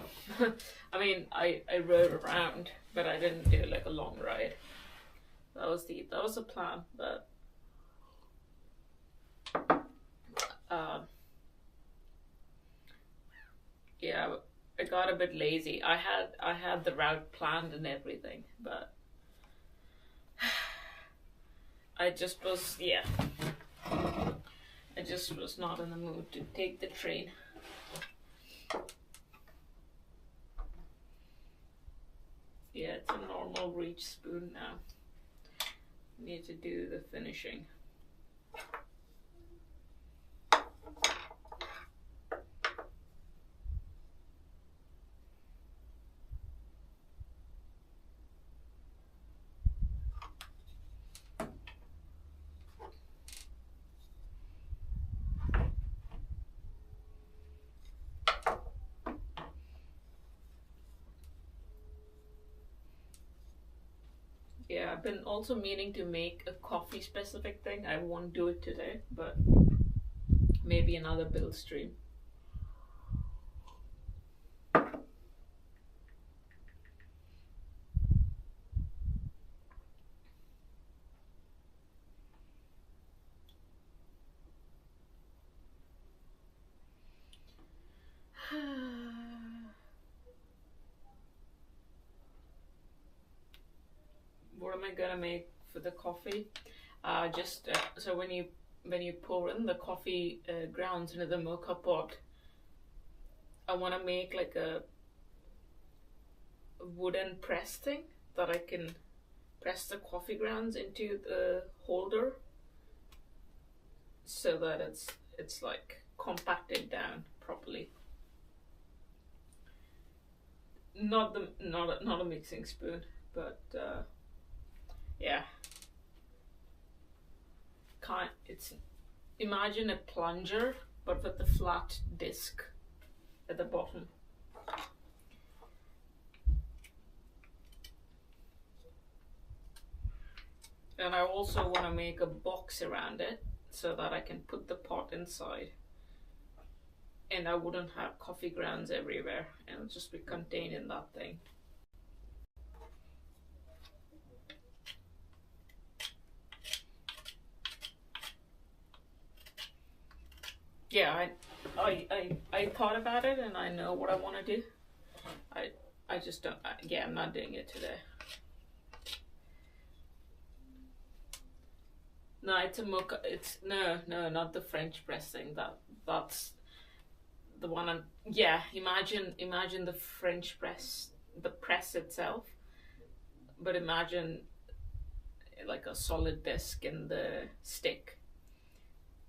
I mean, I rode around, but I didn't do like a long ride. That was the plan, but yeah, I got a bit lazy. I had the route planned and everything, but I just was not in the mood to take the train. Yeah, it's a normal reach spoon now. Need to do the finishing. Yeah, I've been also meaning to make a coffee specific thing. I won't do it today, but maybe another build stream. I'm gonna make for the coffee, so when you pour in the coffee grounds into the mocha pot, I want to make like a wooden press thing that I can press the coffee grounds into the holder so that it's like compacted down properly. Not a mixing spoon, but yeah. Imagine a plunger but with a flat disc at the bottom. And I also want to make a box around it so that I can put the pot inside. And I wouldn't have coffee grounds everywhere, and it'll just be contained in that thing. Yeah, I thought about it, and I know what I want to do. I just don't. Yeah, I'm not doing it today. No, it's a mocha. It's no, not the French pressing. That's the one. Yeah, imagine the French press, the press itself. But imagine like a solid disc and the stick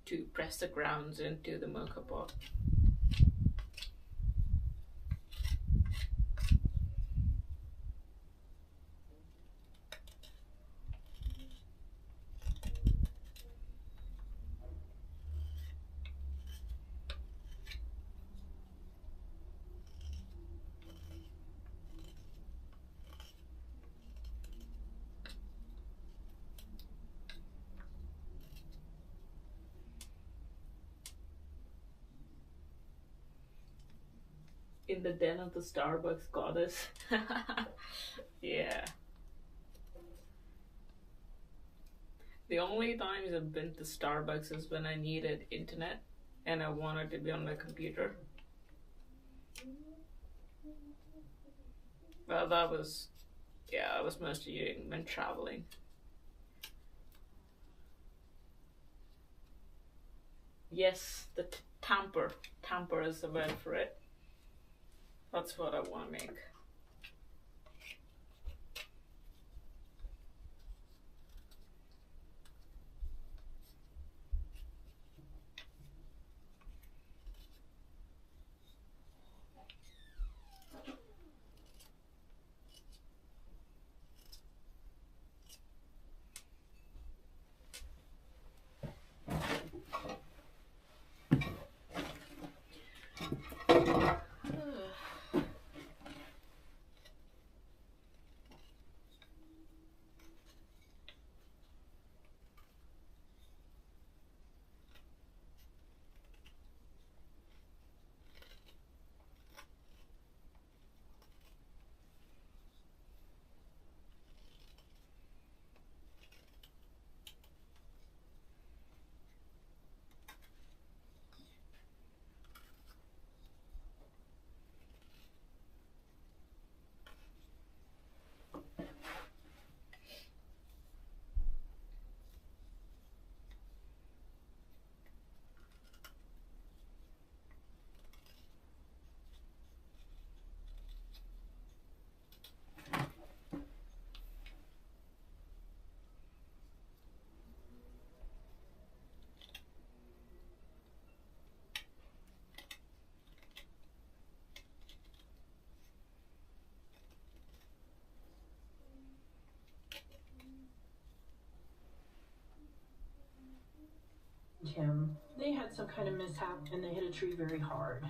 to press the grounds into the mocha pot. In the den of the Starbucks goddess. Yeah. The only times I've been to Starbucks is when I needed internet and I wanted to be on my computer. Well, that was mostly when traveling. Yes, the tamper. Tamper is the word for it. That's what I want to make. Tim, they had some kind of mishap and they hit a tree very hard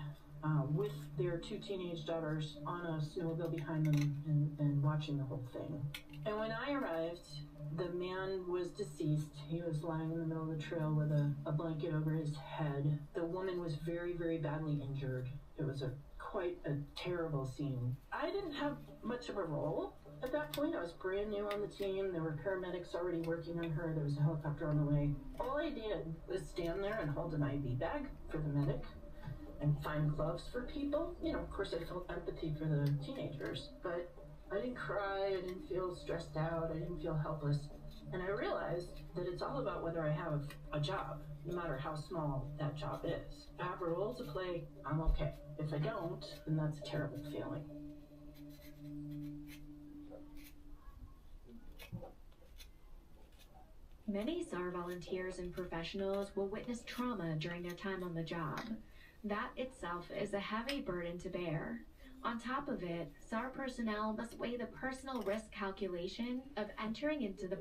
with their two teenage daughters on a snowmobile behind them and watching the whole thing. And when I arrived, the man was deceased. He was lying in the middle of the trail with a blanket over his head. The woman was very, very badly injured. It was quite a terrible scene. I didn't have much of a role at that point. I was brand new on the team. There were paramedics already working on her. There was a helicopter on the way. All I did was stand there and hold an IV bag for the medic and find gloves for people. You know, of course I felt empathy for the teenagers, but I didn't cry, I didn't feel stressed out, I didn't feel helpless. And I realized that it's all about whether I have a job, no matter how small that job is. If I have a role to play, I'm okay. If I don't, then that's a terrible feeling. Many SAR volunteers and professionals will witness trauma during their time on the job. That itself is a heavy burden to bear. On top of it, SAR personnel must weigh the personal risk calculation of entering into the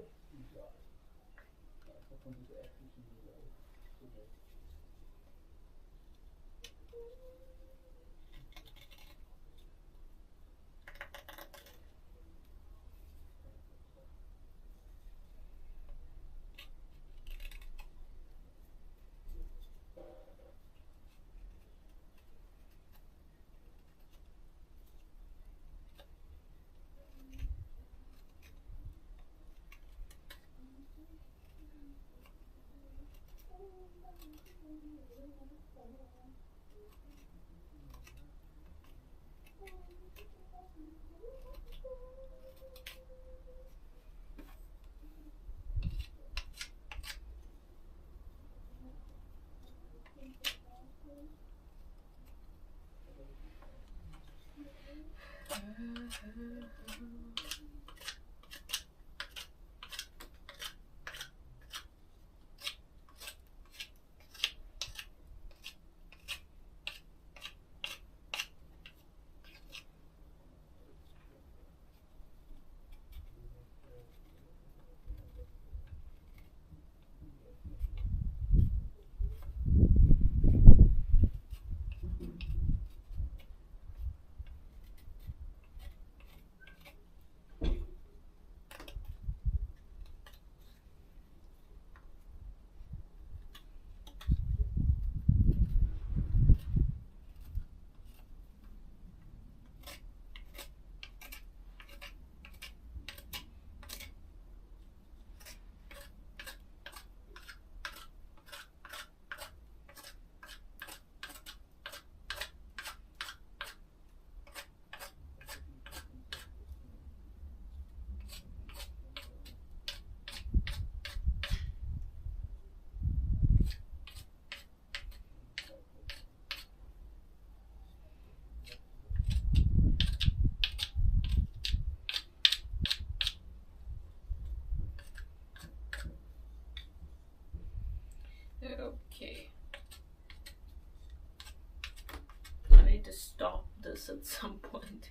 Okay. I need to stop this at some point.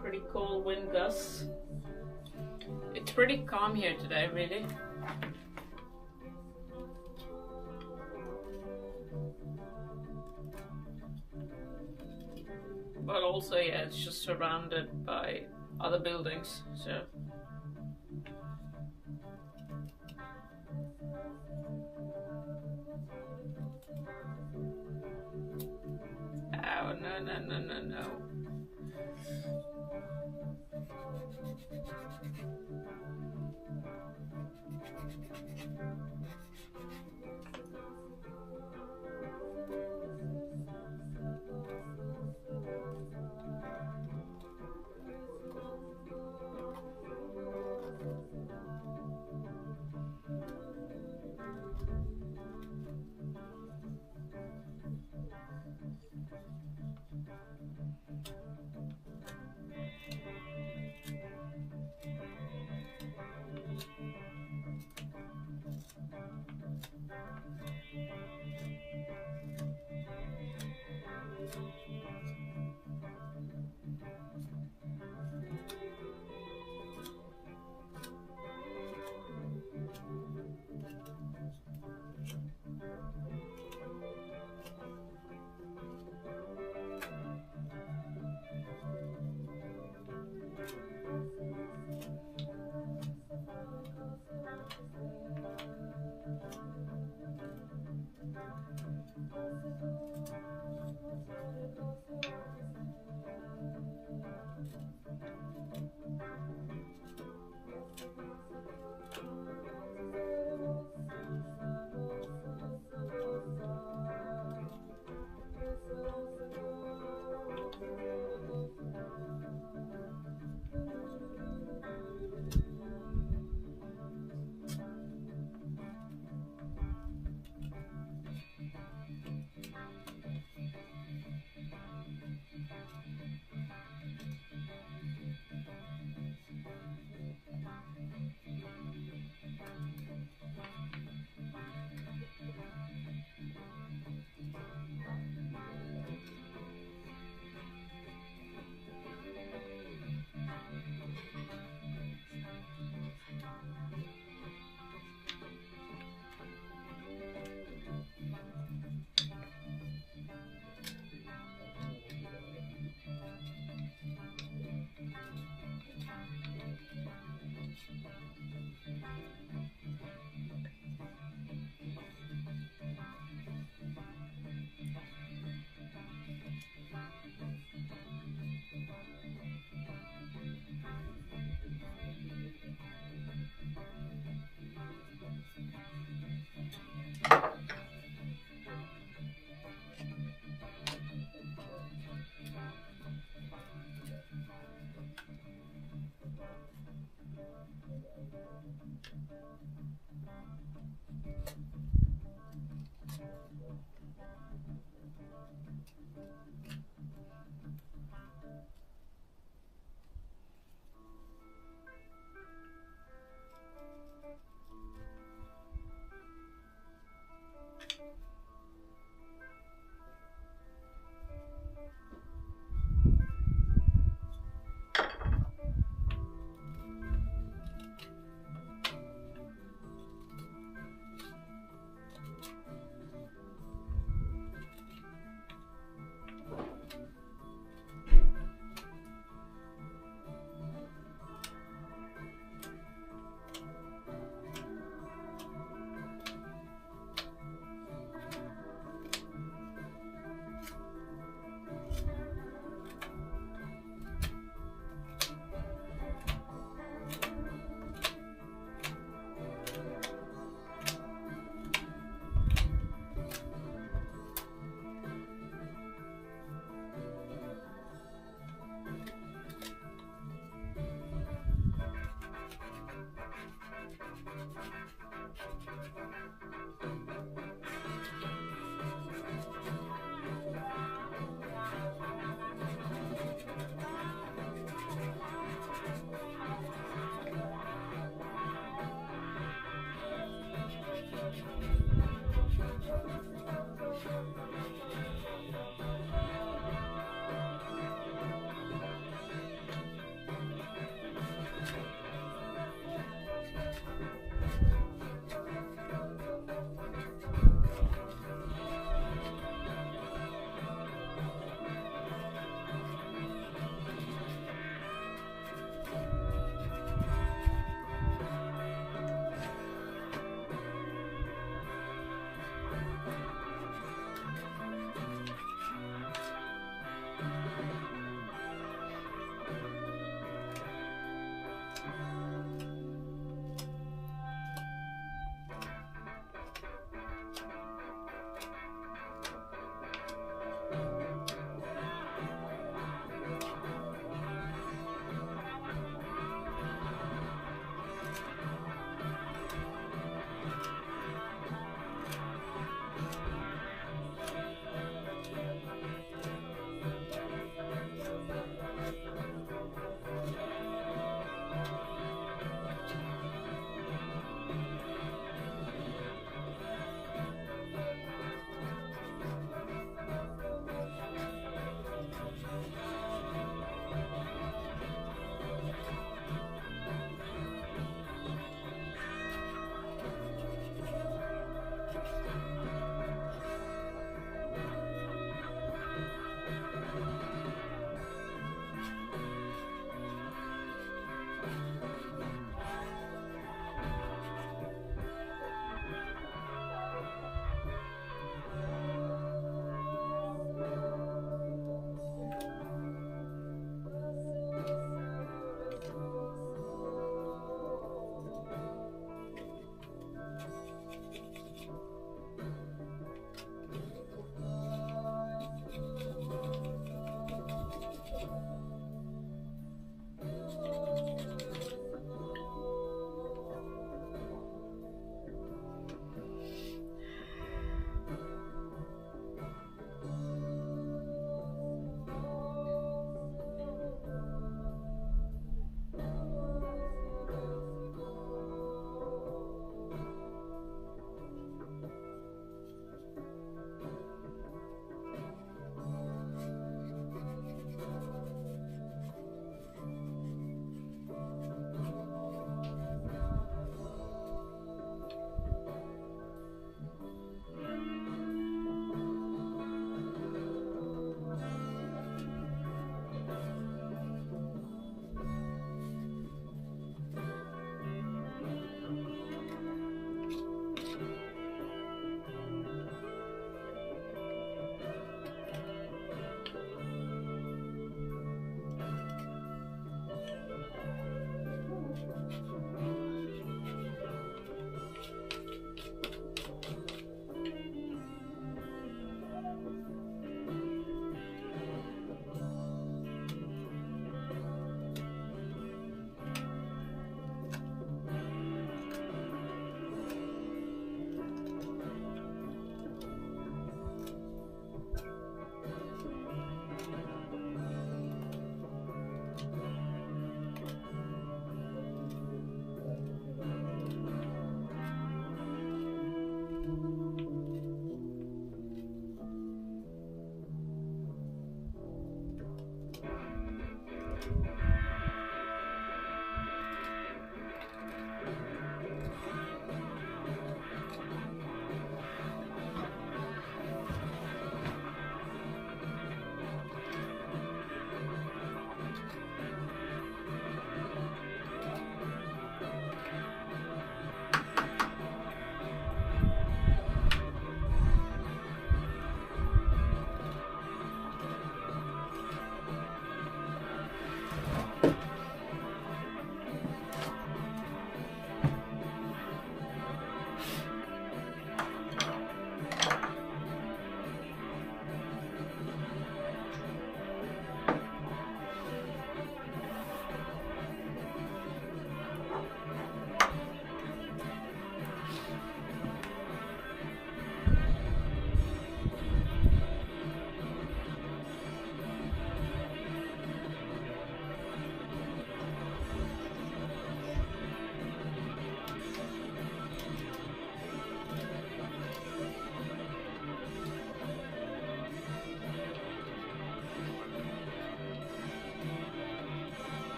Pretty cold wind gusts. It's pretty calm here today, really. But also, yeah, it's just surrounded by other buildings, so. Oh, no.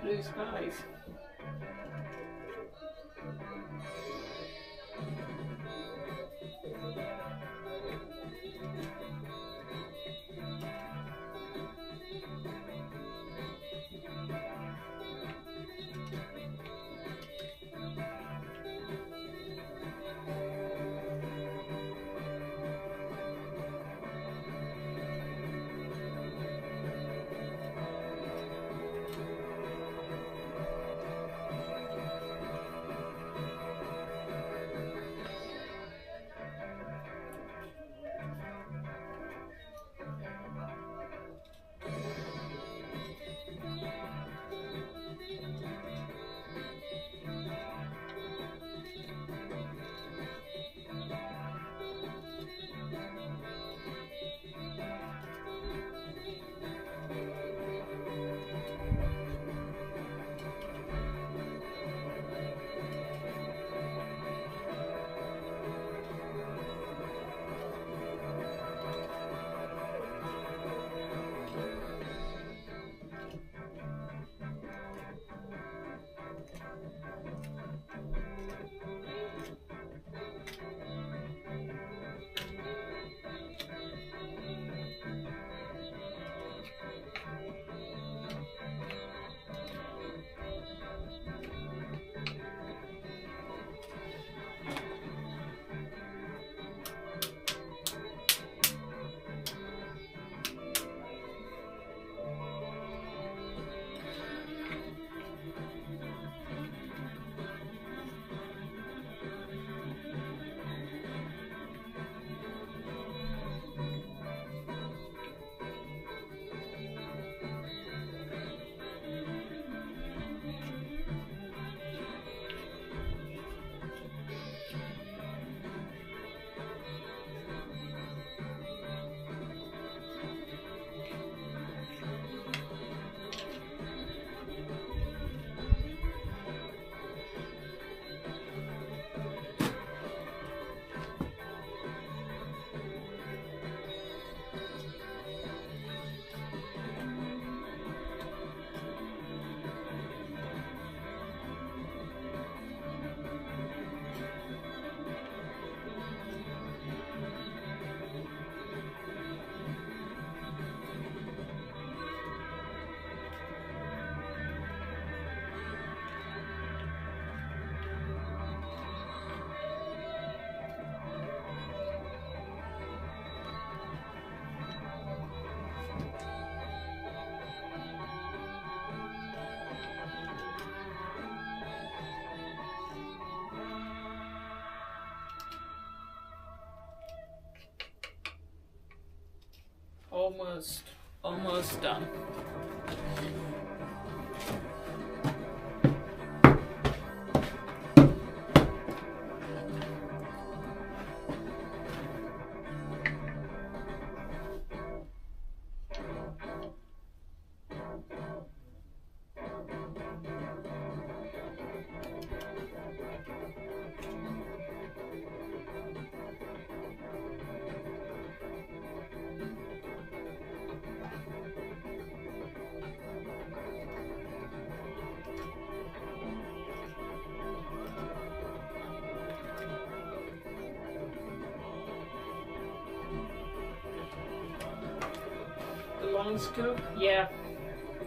Blue skies. almost done. Long scoop, yeah,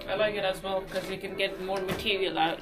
I like it as well because you can get more material out.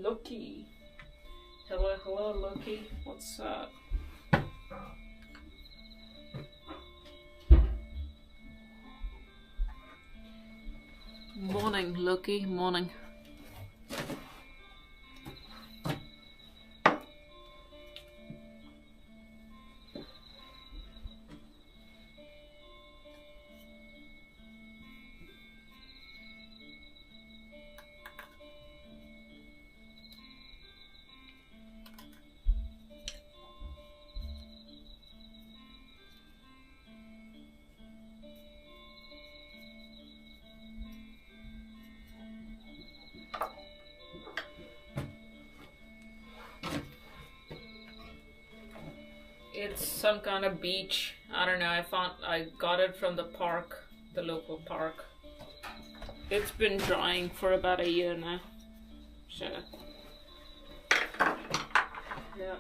Loki. Hello, Loki. What's up? Morning, Loki. Morning. some kind of beach. I don't know. I got it from the park, the local park. It's been drying for about a year now. So, yeah.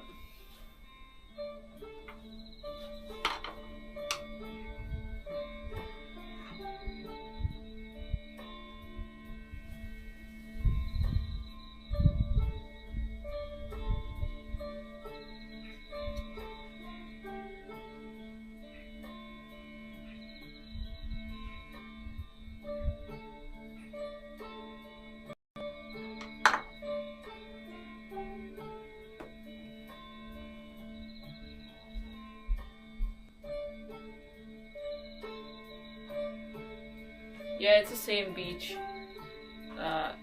Yeah, it's the same beach.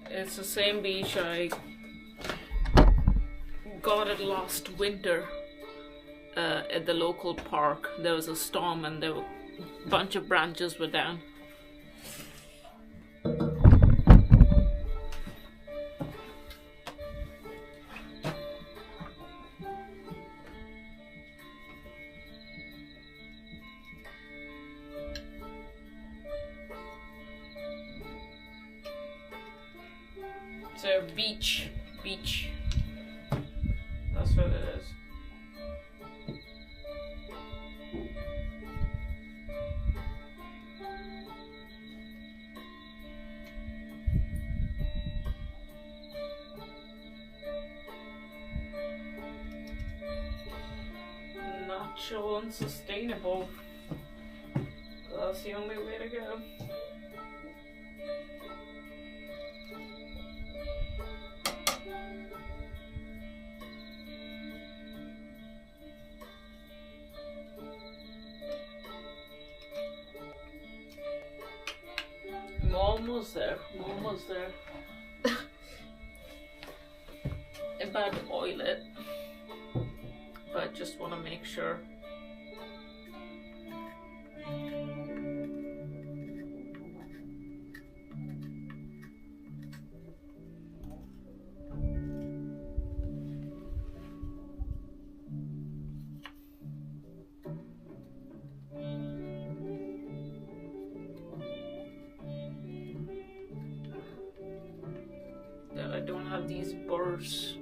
It's the same beach I got it last winter at the local park. There was a storm and a bunch of branches were down. So beach. That's what it is. Natural and sustainable. That's the only way to go. I'm almost there. About to oil it, but just want to make sure. That I don't have these burrs.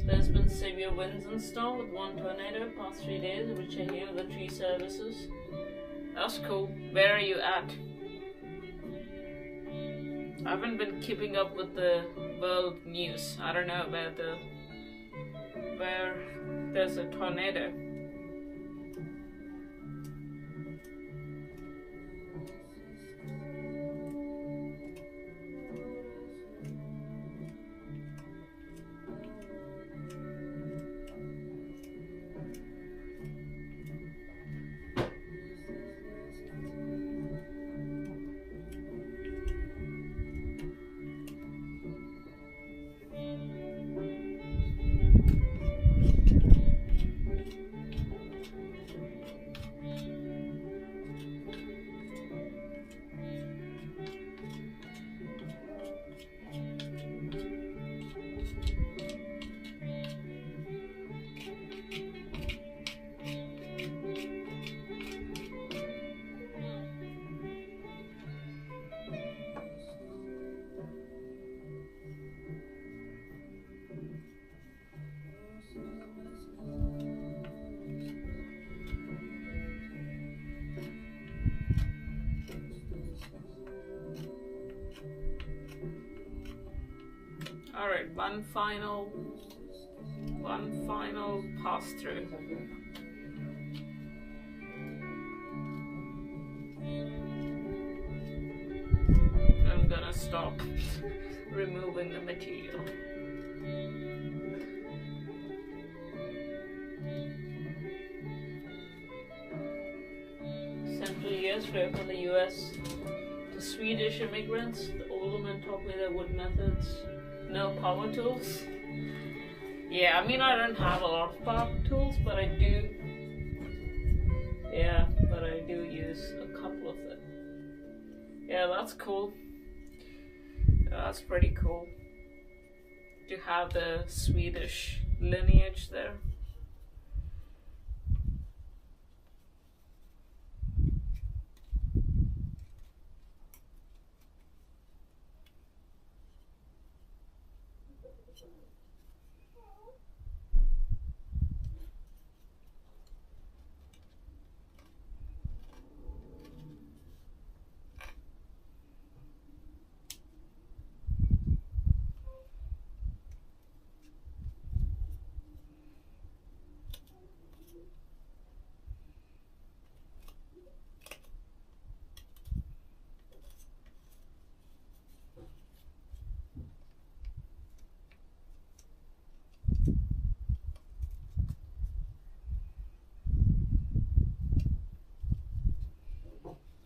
There's been severe winds and snow with one tornado past 3 days, which I hear the tree services. That's cool. Where are you at? I haven't been keeping up with the world news. I don't know about where there's a tornado. One final pass through. I'm gonna stop removing the material. Central years from the US to Swedish immigrants. The older men taught me their wood methods. No power tools. Yeah, I mean, I don't have a lot of power tools, but I do. Yeah, but I do use a couple of them. Yeah, that's cool. That's pretty cool to have the Swedish lineage there.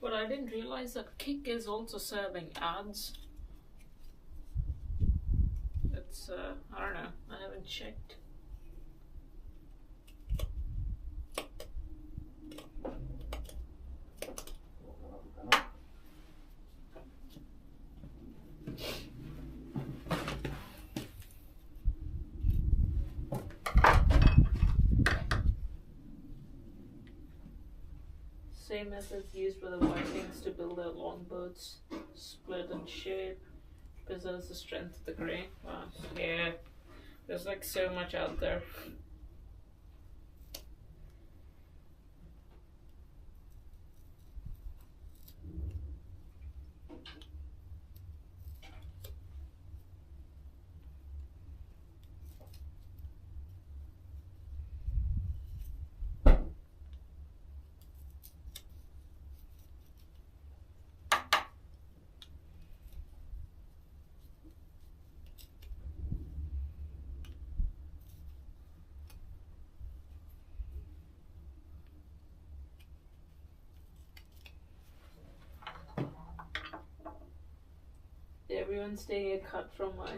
But I didn't realize that Kik is also serving ads. It's, I don't know, I haven't checked. Same methods used by the Vikings to build their longboats. Split and shape, preserves the strength of the grain. Wow. Yeah, there's like so much out there. Everyone's taking a cut from my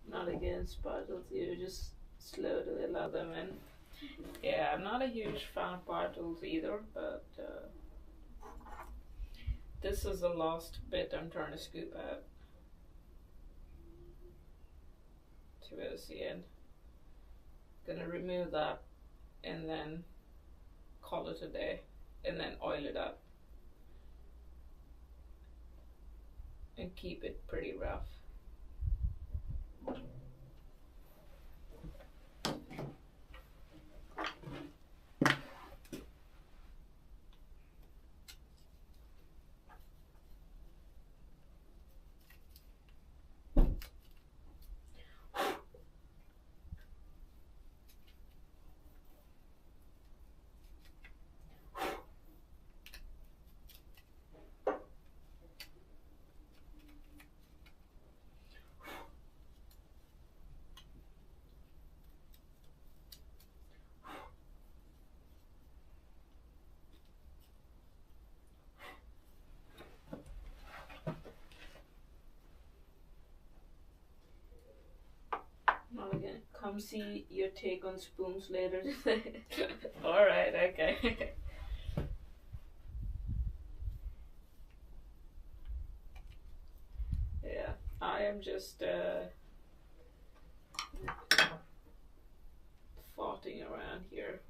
not against battles, you're just slow to allow them in. Yeah, I'm not a huge fan of battles either, but this is the last bit I'm trying to scoop out towards the end. Gonna remove that and then call it a day and then oil it up and keep it pretty rough. Not again. Come see your take on spoons later today. Alright, okay. Yeah, I am just farting around here.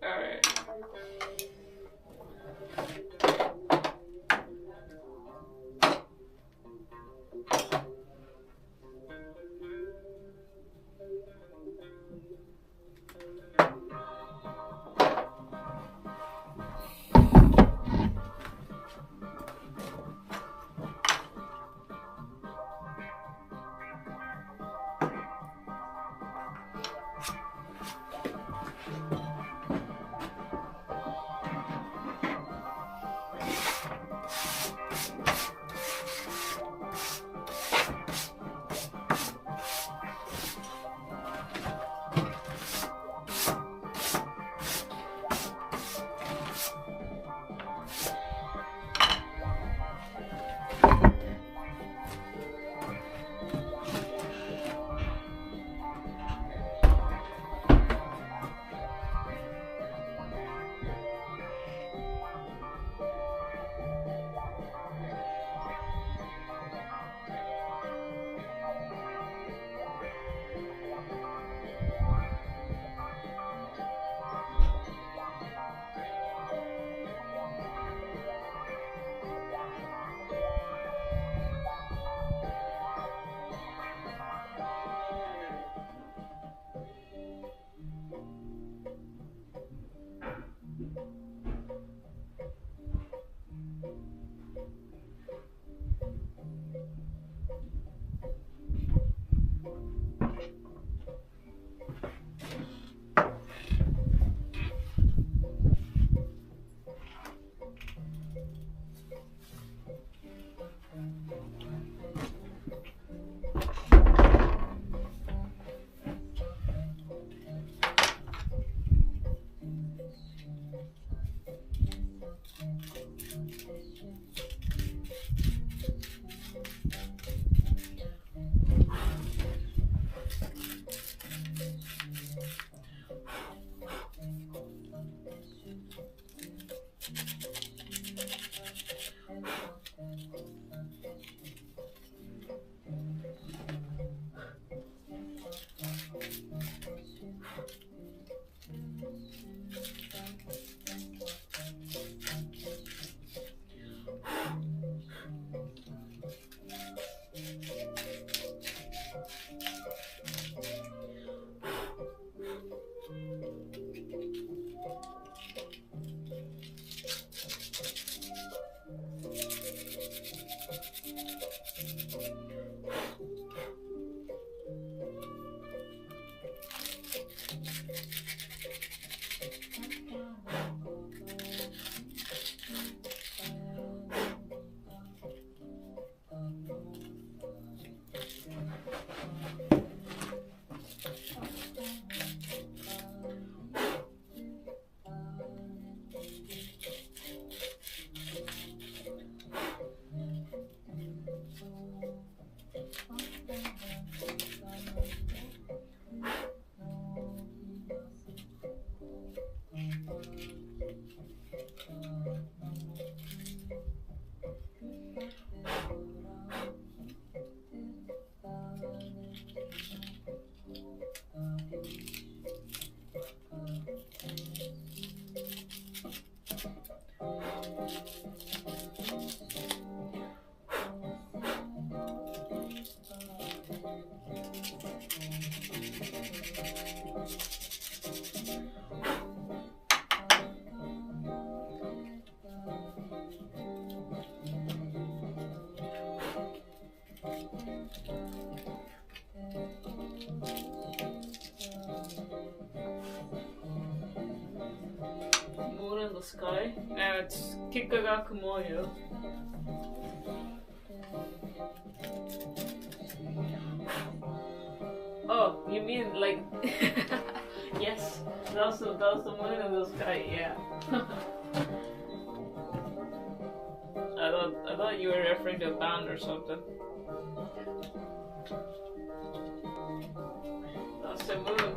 Alright. Moon in the sky. Now it's Kikagakumoyo. Oh, you mean like yes, that's the moon in the sky. Yeah. I thought you were referring to a band or something. That's the moon.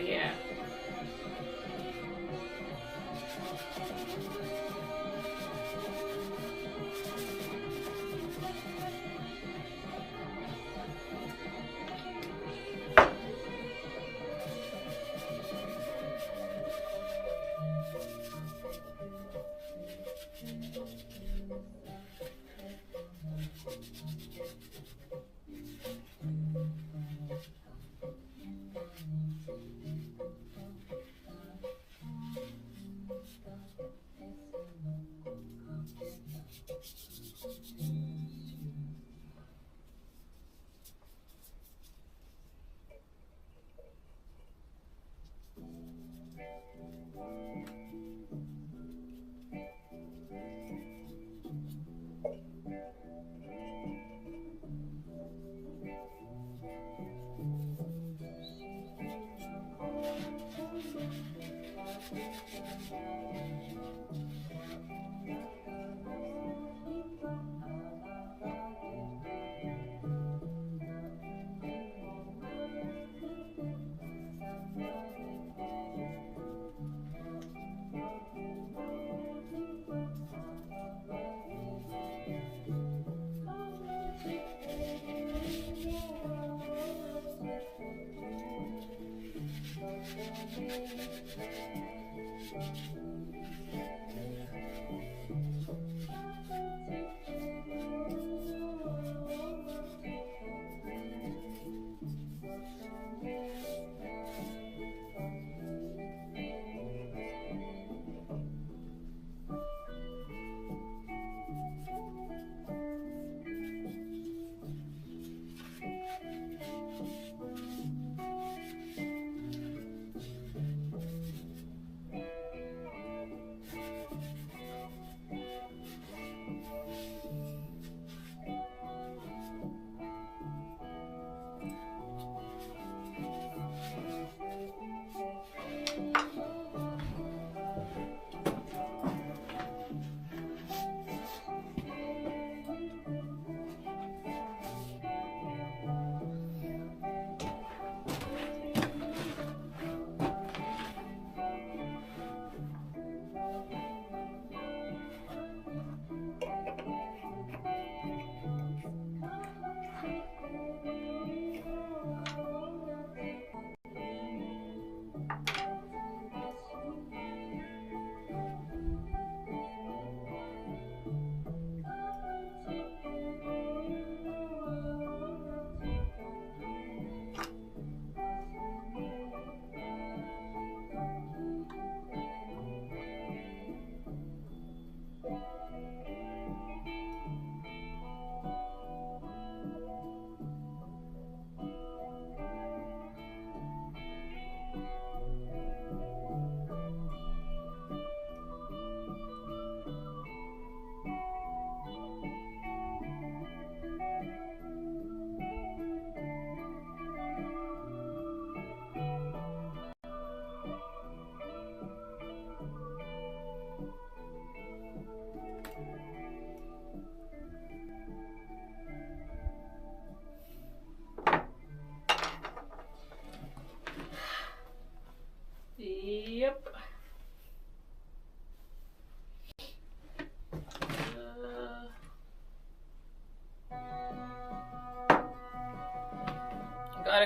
Yeah.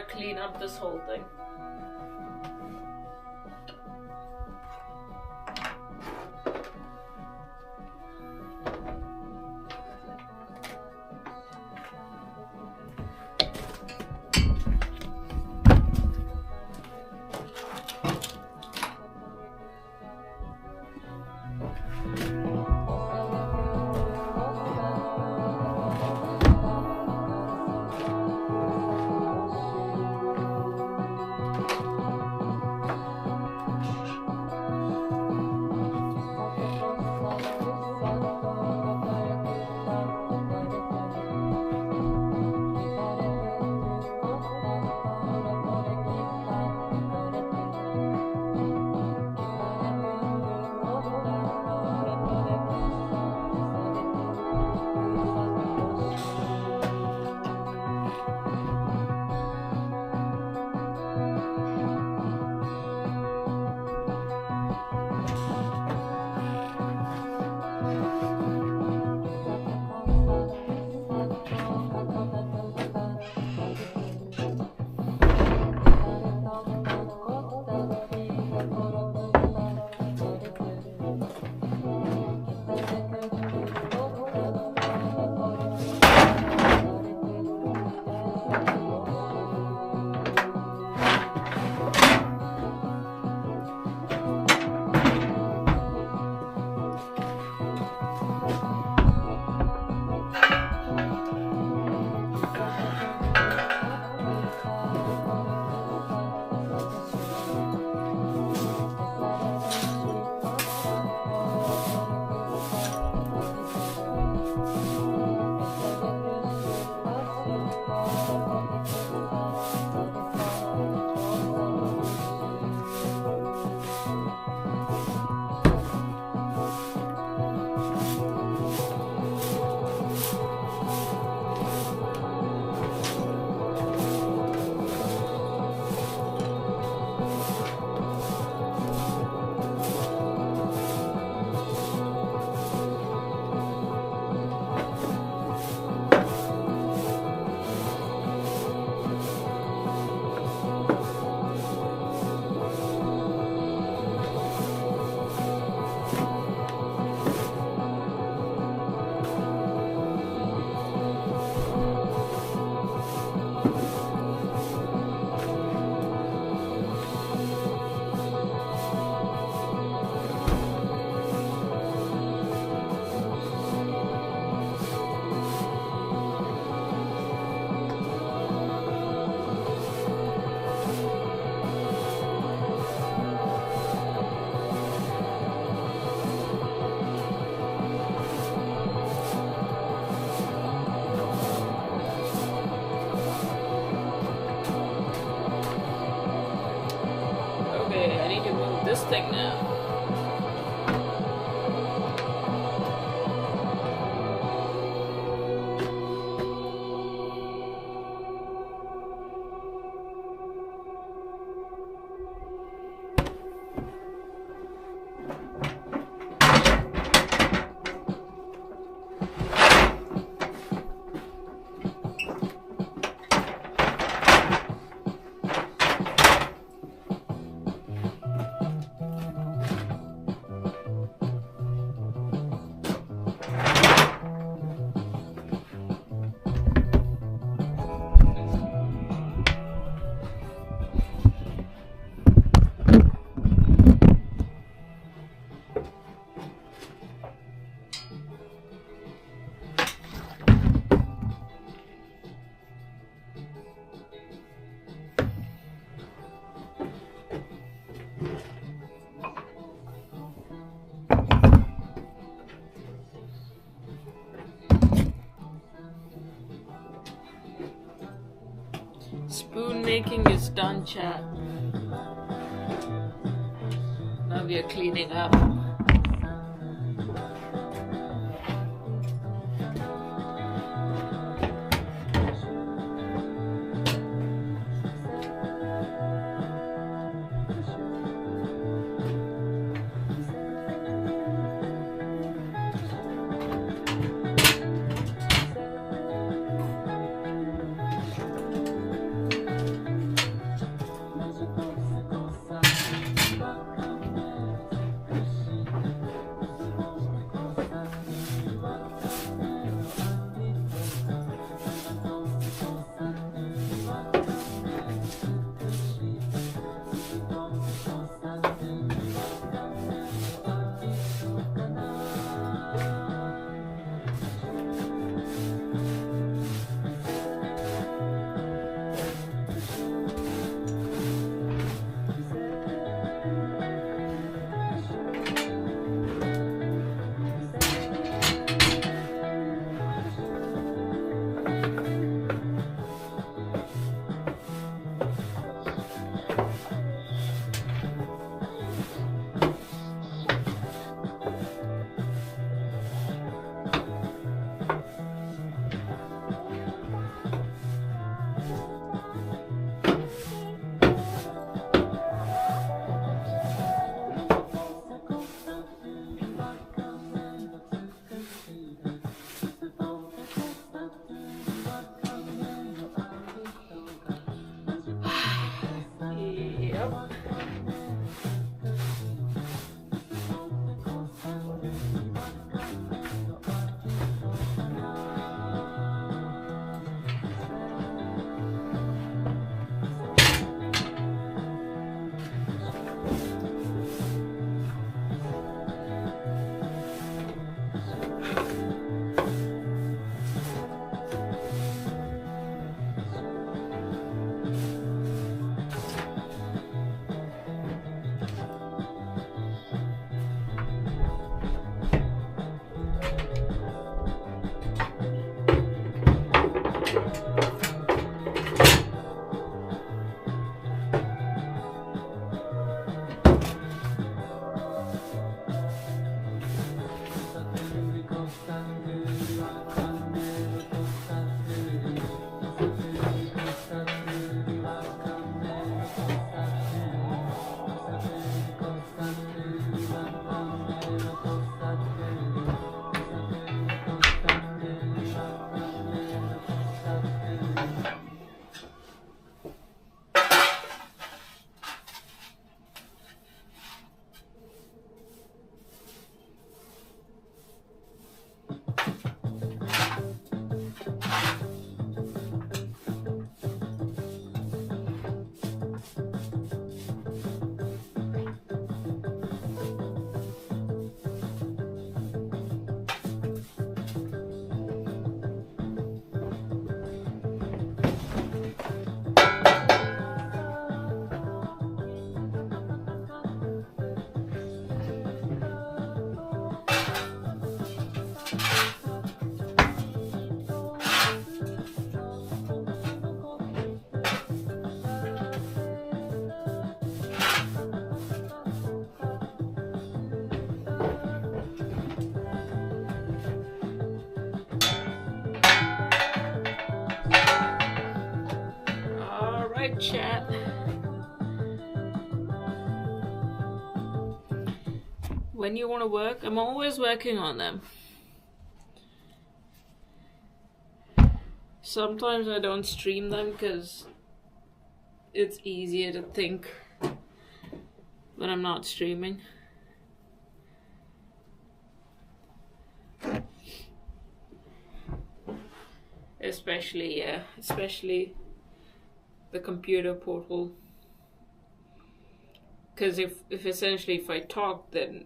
clean up this whole thing. This thing now. Spoon making is done, chat. Now we are cleaning up. chat. When you want to work, I'm always working on them. Sometimes I don't stream them because it's easier to think when I'm not streaming. Especially the computer portal. Because if essentially if I talk, then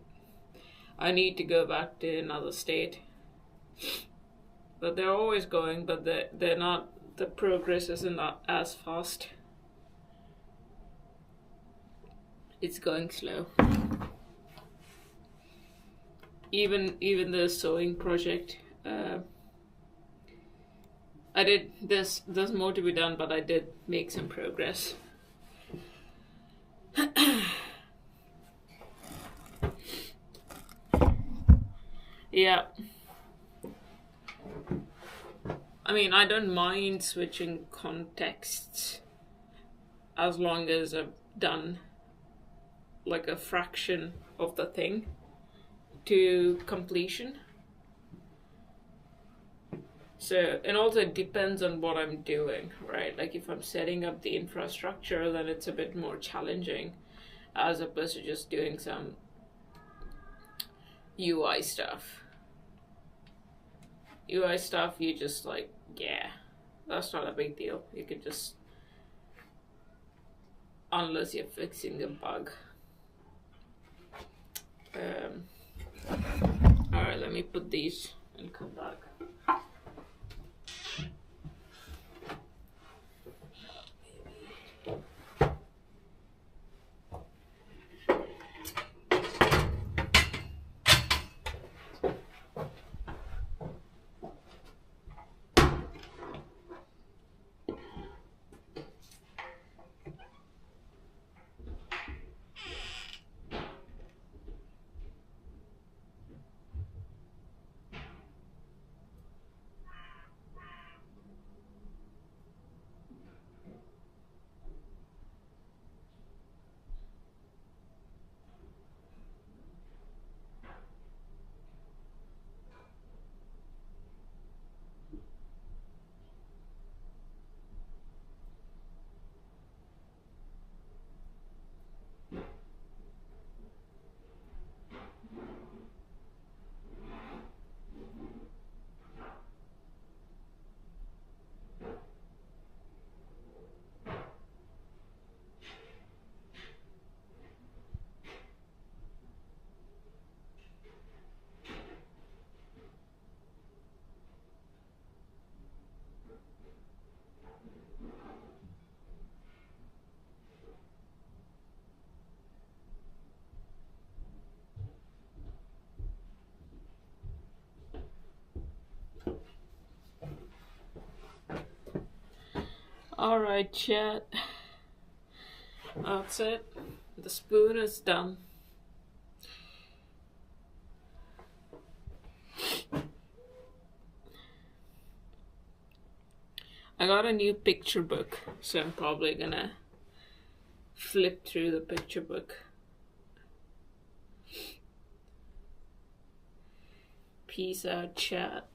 I need to go back to another state. But they're always going, but they're not, the progress isn't as fast. It's going slow. Even the sewing project, I did, there's more to be done, but I did make some progress. Yeah. I mean, I don't mind switching contexts as long as I've done like a fraction of the thing to completion. So, and also it depends on what I'm doing, right? Like if I'm setting up the infrastructure, then it's a bit more challenging as opposed to just doing some UI stuff. UI stuff, you just like, yeah, that's not a big deal. You can just, unless you're fixing a bug. Alright, let me put these and come back. Alright, chat. That's it. The spoon is done. I got a new picture book, so I'm probably gonna flip through the picture book. Peace out, chat.